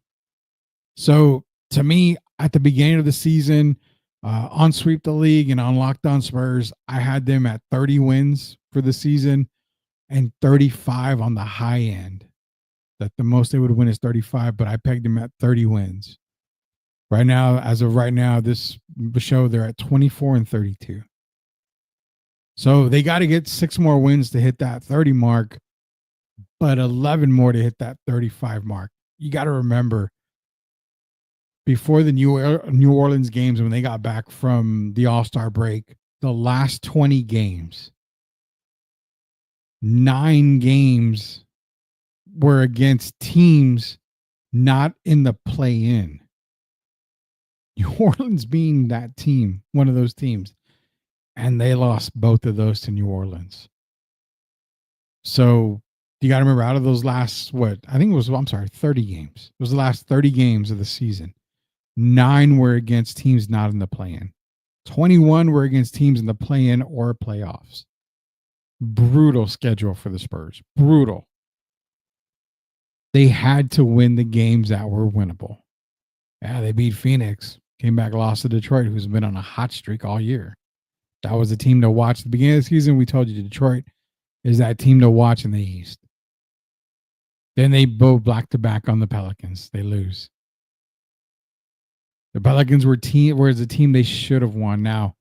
So to me, at the beginning of the season, on Sweep the League and on Locked On Spurs, I had them at 30 wins for the season and 35 on the high end. That the most they would win is 35, but I pegged them at 30 wins. Right now, as of right now, this show, they're at 24 and 32. So they got to get 6 more wins to hit that 30 mark, but 11 more to hit that 35 mark. You got to remember, before the New Orleans games, when they got back from the All-Star break, the last 20 games, 9 games were against teams not in the play-in. New Orleans being that team, one of those teams. And they lost both of those to New Orleans. So You got to remember, out of those last, 30 games. It was the last 30 games of the season. 9 were against teams not in the play-in. 21 were against teams in the play-in or playoffs. Brutal schedule for the Spurs. Brutal. They had to win the games that were winnable. Yeah, they beat Phoenix. Came back, lost to Detroit, who's been on a hot streak all year. That was the team to watch. At the beginning of the season, we told you Detroit is that team to watch in the East. Then they go back-to-back on the Pelicans. They lose. The Pelicans were the team they should have won. Now,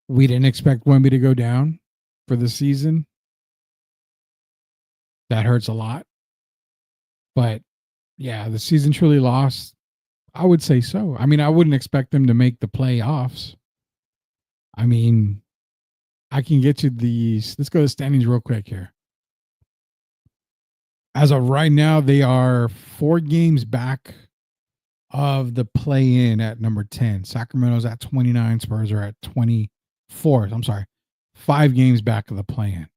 we didn't expect Wemby to go down for the season. That hurts a lot. But, yeah, the season truly lost. I would say so. I mean, I wouldn't expect them to make the playoffs. I mean, I can get you these. Let's go to the standings real quick here. As of right now, they are 4 games back of the play-in at number 10. Sacramento's at 29. Spurs are at 24. I'm sorry. 5 games back of the play-in.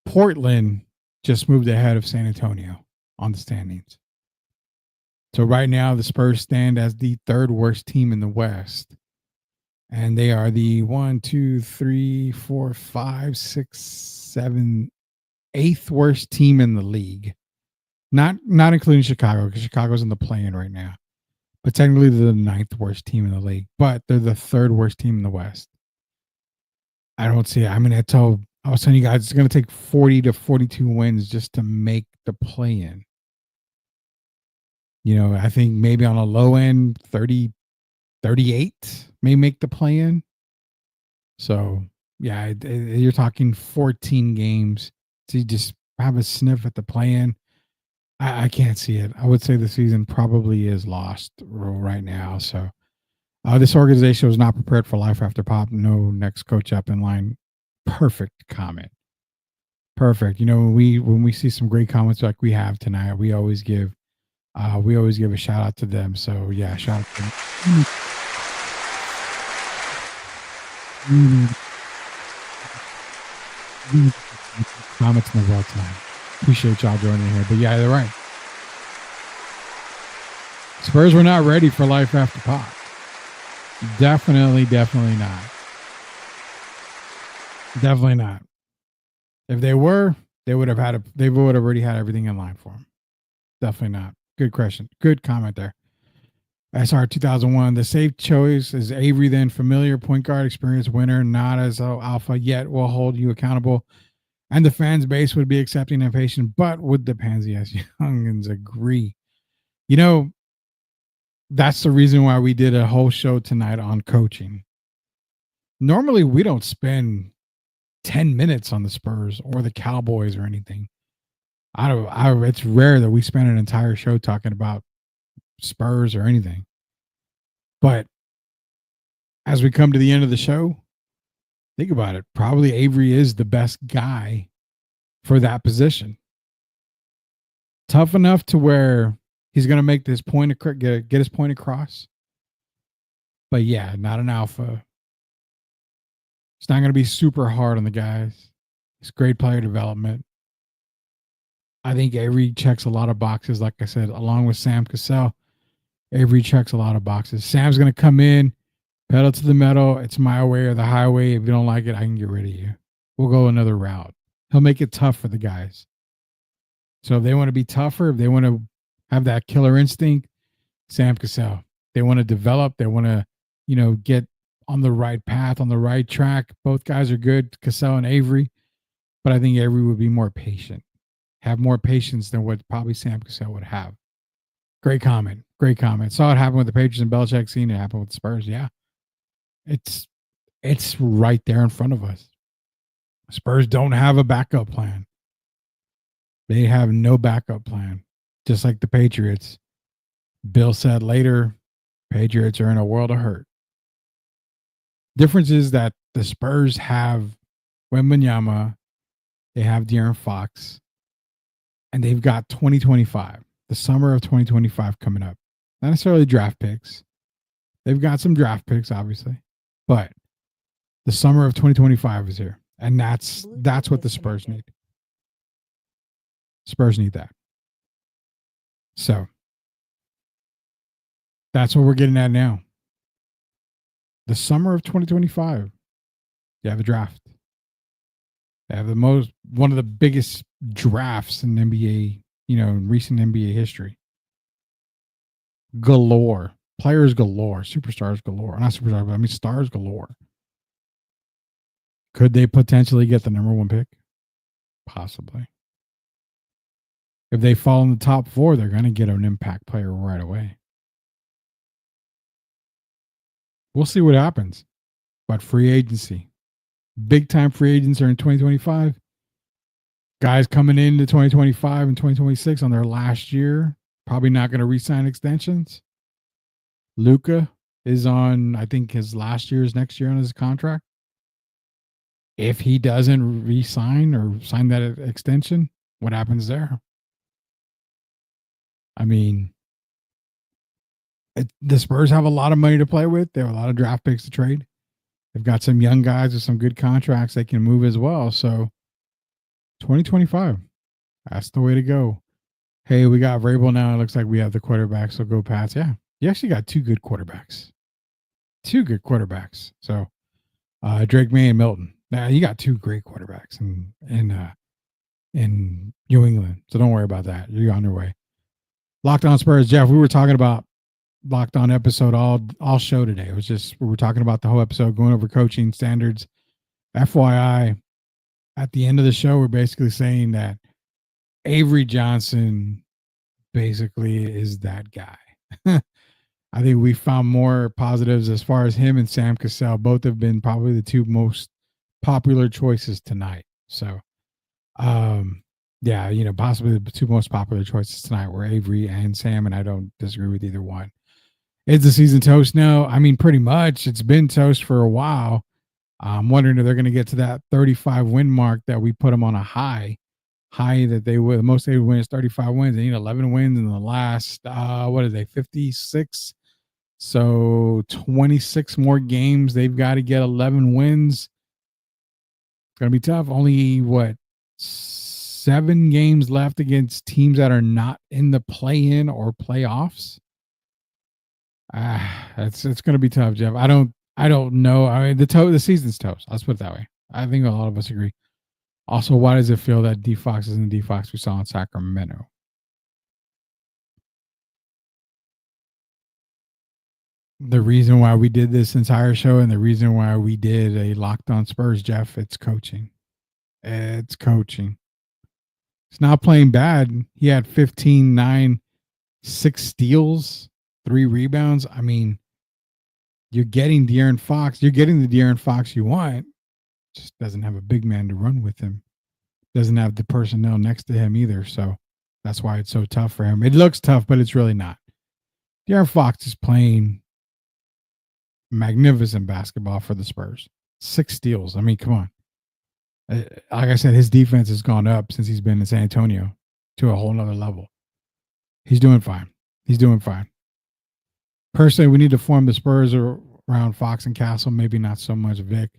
Portland just moved ahead of San Antonio on the standings. So right now, the Spurs stand as the 3rd worst team in the West. And they are the 8th worst team in the league. Not including Chicago, because Chicago's in the play-in right now. But technically they're the 9th worst team in the league. But they're the 3rd worst team in the West. I don't see it. I mean, I was telling you guys, it's going to take 40 to 42 wins just to make the play-in. You know, I think maybe on a low end, 30, 38 may make the play-in. So, yeah, you're talking 14 games to just have a sniff at the play-in. I can't see it. I would say the season probably is lost right now. So, this organization was not prepared for life after pop. No next coach up in line. Perfect comment. Perfect. You know, when we see some great comments like we have tonight, we always give a shout out to them. So yeah, shout out to them. Comments in the world tonight. Appreciate y'all joining here. But yeah, they're right. Spurs were not ready for life after pop. Definitely not. Definitely not. If they were, they would have already had everything in line for them. Definitely not. Good question. Good comment there. SR 2001. The safe choice is Avery, then familiar point guard, experienced winner, not as alpha yet will hold you accountable. And the fans base would be accepting and patient, but would the Pansy as youngins agree? You know, that's the reason why we did a whole show tonight on coaching. Normally, we don't spend 10 minutes on the Spurs or the Cowboys or anything. It's rare that we spend an entire show talking about Spurs or anything. But as we come to the end of the show, think about it. Probably Avery is the best guy for that position. Tough enough to where he's going to make this point, get his point across. But yeah, not an alpha. It's not going to be super hard on the guys. It's great player development. I think Avery checks a lot of boxes, like I said, along with Sam Cassell. Avery checks a lot of boxes. Sam's going to come in, pedal to the metal. It's my way or the highway. If you don't like it, I can get rid of you. We'll go another route. He'll make it tough for the guys. So if they want to be tougher, if they want to have that killer instinct, Sam Cassell. They want to develop. They want to, get on the right path, on the right track. Both guys are good, Cassell and Avery. But I think Avery would be more patient. Have more patience than what probably Sam Cassell would have. Great comment. Great comment. Saw it happen with the Patriots and Belichick. Seen it happen with the Spurs. Yeah. It's right there in front of us. Spurs don't have a backup plan. They have no backup plan. Just like the Patriots. Bill said later, Patriots are in a world of hurt. Difference is that the Spurs have Wembanyama, they have De'Aaron Fox, and they've got 2025, the summer of 2025 coming up. Not necessarily draft picks. They've got some draft picks, obviously, but the summer of 2025 is here, and that's what the Spurs need. Spurs need that. So that's what we're getting at now. The summer of 2025, you have a draft. They have one of the biggest drafts in NBA, in recent NBA history. Galore. Players galore. Superstars galore. Not superstars, but I mean stars galore. Could they potentially get the number 1 pick? Possibly. If they fall in the top 4, they're going to get an impact player right away. We'll see what happens. But free agency. Big time free agents are in 2025. Guys coming into 2025 and 2026 on their last year, probably not going to re-sign extensions. Luka is on, I think, his last year's next year on his contract. If he doesn't re-sign or sign that extension, what happens there? I mean, the Spurs have a lot of money to play with. They have a lot of draft picks to trade. They've got some young guys with some good contracts they can move as well. So 2025, that's the way to go. Hey, we got Vrabel now. It looks like we have the quarterback, so go Pats. Yeah, you actually got 2 good quarterbacks. 2 good quarterbacks. So Drake May and Milton. Now you got 2 great quarterbacks in New England. So don't worry about that. You're on your way. Locked On Spurs, Jeff. We were talking about Locked On episode all show today. It was just we were talking about the whole episode, going over coaching standards. FYI, at the end of the show, we're basically saying that Avery Johnson basically is that guy. I think we found more positives as far as him and Sam Cassell. Both have been probably the 2 most popular choices tonight. So, yeah, possibly the 2 most popular choices tonight were Avery and Sam, and I don't disagree with either one. Is the season toast now? I mean, pretty much. It's been toast for a while. I'm wondering if they're going to get to that 35 win mark that we put them on a high that they would. The most they would win is 35 wins. They need 11 wins in the last, 56? So 26 more games. They've got to get 11 wins. It's going to be tough. Only, 7 games left against teams that are not in the play-in or playoffs. It's going to be tough, Jeff. I don't know. I mean, the season's toast. Let's put it that way. I think a lot of us agree. Also, why does it feel that D-Fox isn't the D-Fox we saw in Sacramento? The reason why we did this entire show and the reason why we did a Locked On Spurs, Jeff, it's coaching. It's coaching. It's not playing bad. He had 15, 9, 6 steals, 3 rebounds. I mean, you're getting De'Aaron Fox. You're getting the De'Aaron Fox you want. Just doesn't have a big man to run with him. Doesn't have the personnel next to him either. So that's why it's so tough for him. It looks tough, but it's really not. De'Aaron Fox is playing magnificent basketball for the Spurs. 6 steals. I mean, come on. Like I said, his defense has gone up since he's been in San Antonio to a whole nother level. He's doing fine. He's doing fine. Personally, we need to form the Spurs around Fox and Castle. Maybe not so much Vic.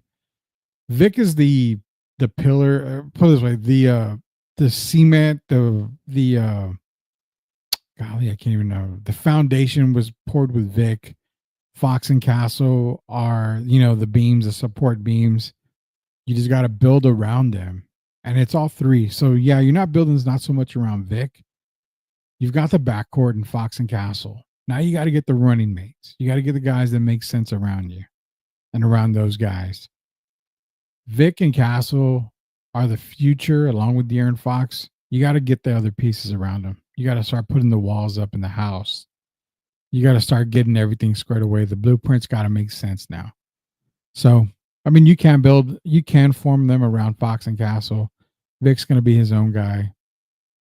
Vic is the pillar. Put it this way: the cement, golly, I can't even know. The foundation was poured with Vic. Fox and Castle are, the beams, the support beams. You just got to build around them, and it's all 3. So yeah, you're not building not so much around Vic. You've got the backcourt and Fox and Castle. Now you got to get the running mates. You got to get the guys that make sense around you and around those guys. Vic and Castle are the future, along with De'Aaron Fox. You got to get the other pieces around them. You got to start putting the walls up in the house. You got to start getting everything squared away. The blueprint's got to make sense now. So, I mean, you can form them around Fox and Castle. Vic's going to be his own guy.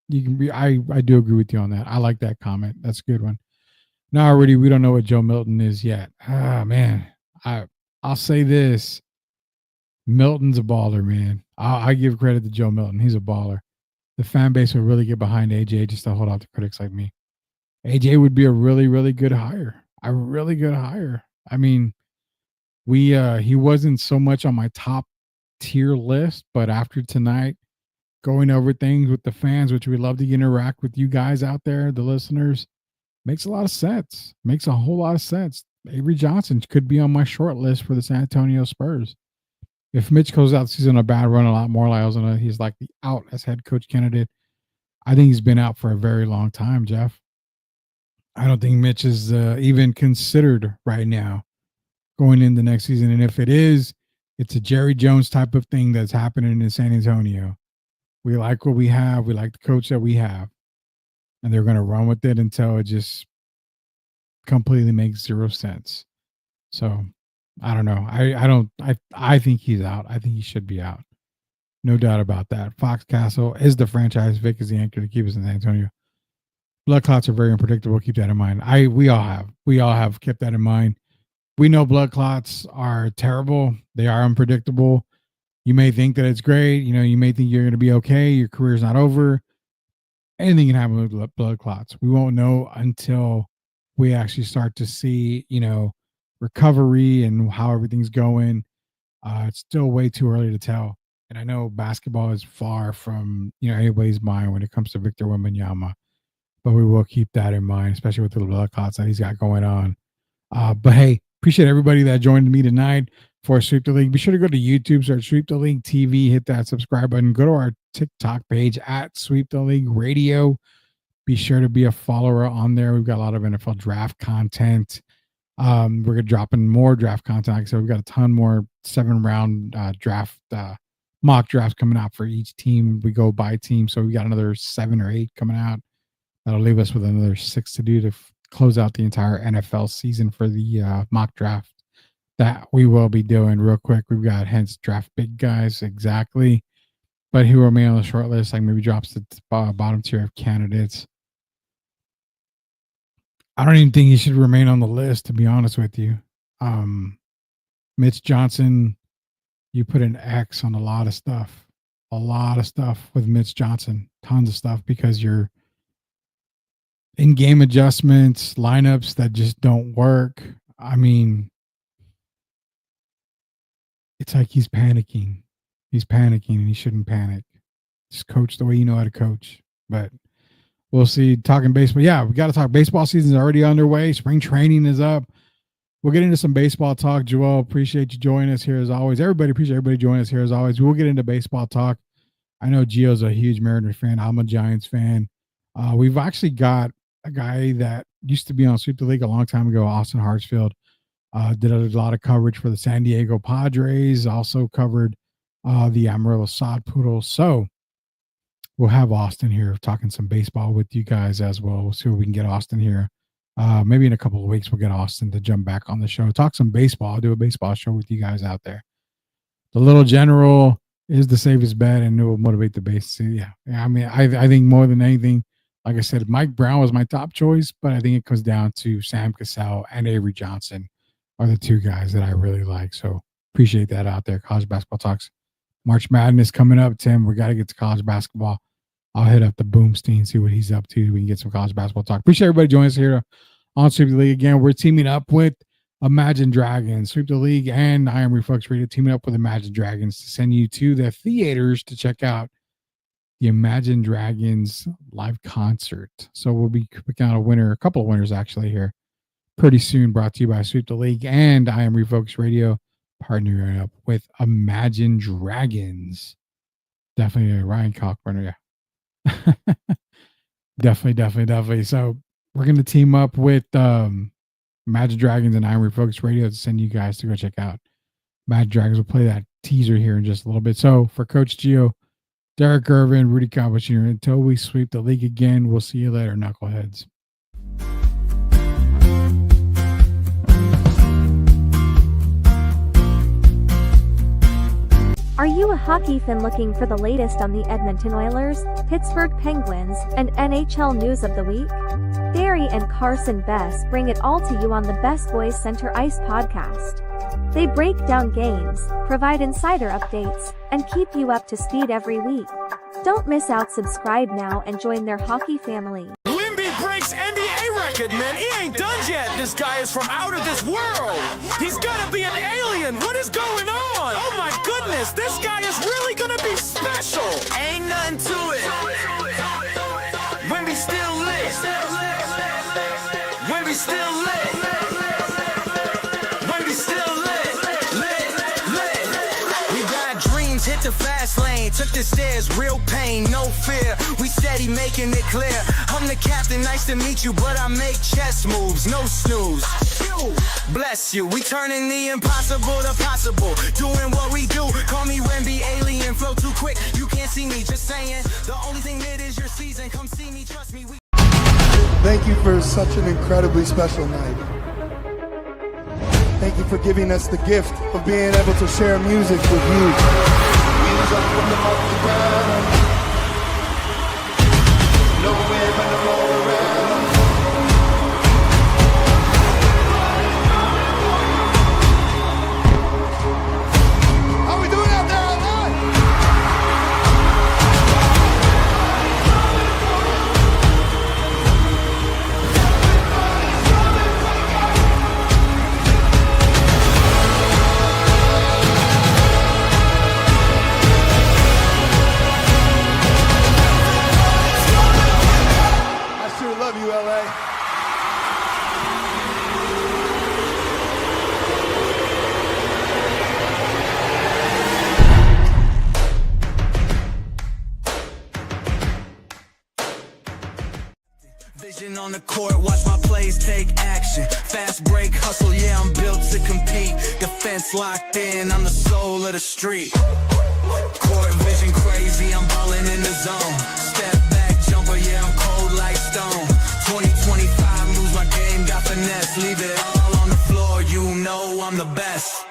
You can be. I do agree with you on that. I like that comment. That's a good one. Now already we don't know what Joe Milton is yet. Ah, man. I'll say this. Milton's a baller, man. I give credit to Joe Milton. He's a baller. The fan base will really get behind AJ just to hold out the critics like me. AJ would be a really, really good hire. A really good hire. I mean, he wasn't so much on my top tier list, but after tonight, going over things with the fans, which we love to interact with you guys out there, the listeners. Makes a lot of sense. Makes a whole lot of sense. Avery Johnson could be on my short list for the San Antonio Spurs. If Mitch goes out the season on a bad run, a lot more like he's like the out as head coach candidate. I think he's been out for a very long time, Jeff. I don't think Mitch is even considered right now going into next season. And if it is, it's a Jerry Jones type of thing that's happening in San Antonio. We like what we have. We like the coach that we have. And they're going to run with it until it just completely makes zero sense. So I don't know. I think he's out. I think he should be out. No doubt about that. Fox Castle is the franchise. Vic is the anchor to keep us in San Antonio. Blood clots are very unpredictable. Keep that in mind. We all have kept that in mind. We know blood clots are terrible. They are unpredictable. You may think that it's great. You may think you're going to be okay. Your career's not over. Anything can happen with blood clots. We won't know until we actually start to see, recovery and how everything's going. It's still way too early to tell. And I know basketball is far from, anybody's mind when it comes to Victor Wembanyama. But we will keep that in mind, especially with the blood clots that he's got going on. But hey, appreciate everybody that joined me tonight for Sweep the League. Be sure to go to YouTube, search Sweep the League TV, hit that subscribe button. Go to our TikTok page at Sweep the League Radio. Be sure to be a follower on there. We've got a lot of NFL draft content. We're dropping more draft content. Like I said, we've got a ton more 7-round draft mock drafts coming out for each team. We go by team, so we got another 7 or 8 coming out. That'll leave us with another 6 to do to close out the entire NFL season for the mock draft that we will be doing real quick. We've got hence draft big guys exactly, but who remain on the short list, like maybe drops the bottom tier of candidates. I don't even think he should remain on the list, to be honest with you. Mitch Johnson, you put an X on a lot of stuff with Mitch Johnson, tons of stuff, because you're in-game adjustments, lineups that just don't work. I mean, it's like he's panicking. He's panicking, and he shouldn't panic. Just coach the way you know how to coach. But we'll see. Talking baseball. Yeah, we got to talk. Baseball season is already underway. Spring training is up. We'll get into some baseball talk. Joel, appreciate you joining us here as always. Appreciate everybody joining us here as always. We'll get into baseball talk. I know Gio's a huge Mariners fan. I'm a Giants fan. We've actually got a guy that used to be on Sweep the League a long time ago, Austin Hartsfield. Did a lot of coverage for the San Diego Padres. Also covered the Amarillo Sod Poodles. So we'll have Austin here talking some baseball with you guys as well. We'll see if we can get Austin here. Maybe in a couple of weeks, we'll get Austin to jump back on the show, talk some baseball. I'll do a baseball show with you guys out there. The Little General is the safest bet, and it will motivate the base. Yeah. I mean, I think more than anything, like I said, Mike Brown was my top choice, but I think it comes down to Sam Cassell and Avery Johnson are the 2 guys that I really like. So appreciate that out there. College basketball talks. March Madness coming up, Tim. We got to get to college basketball. I'll hit up the Boomstein, see what he's up to. We can get some college basketball talk. Appreciate everybody joining us here on Sweep the League. Again, we're teaming up with Imagine Dragons. Sweep the League and I Am Reflex Radio teaming up with Imagine Dragons to send you to the theaters to check out the Imagine Dragons live concert. So we'll be picking out a couple of winners actually here pretty soon, brought to you by Sweep the League and I Am Refocus Radio, partnering up with Imagine Dragons. Definitely Ryan Cockburner, yeah. Definitely. So we're going to team up with Imagine Dragons and I Am Refocus Radio to send you guys to go check out Imagine Dragons. We'll play that teaser here in just a little bit. So for Coach Gio, Derek Irvin, Rudy Cowboy Jr., until we sweep the league again, we'll see you later, knuckleheads.
Are you a hockey fan looking for the latest on the Edmonton Oilers, Pittsburgh Penguins, and NHL news of the week? Barry and Carson Best bring it all to you on the Best Boys Center Ice podcast. They break down games, provide insider updates, and keep you up to speed every week. Don't miss out. Subscribe now and join their hockey family.
Wimby breaks NBA record, man. He ain't done yet. This guy is from out of this world. He's gotta be an alien. What is going on? Oh my goodness, this guy is really gonna be special. special. Ain't nothing to it. When we still lit. When we still lit. When we still lit. Lit. We got dreams, hit the fast lane. Took the stairs, real pain, no fear. We steady making it clear. I'm the captain, nice to meet you, but I make chess moves, no snooze. Bless you, we turning the impossible to possible. Doing what we do, call me Wemby, alien, flow too quick. You can't see me, just saying. The only thing that is your season, come see me, trust me.
Thank you for such an incredibly special night. Thank you for giving us the gift of being able to share music with you. Nowhere but the roll around. How we doing out there online? I sure love you, LA.
Vision on the court, watch my plays take action. Fast break, hustle, yeah, I'm built to compete. Defense locked in, I'm the soul of the street. Court vision crazy, I'm ballin' in the zone. Step back, jumper, yeah, I'm cold like stone. 2025, moves my game, got finesse. Leave it all on the floor, you know I'm the best.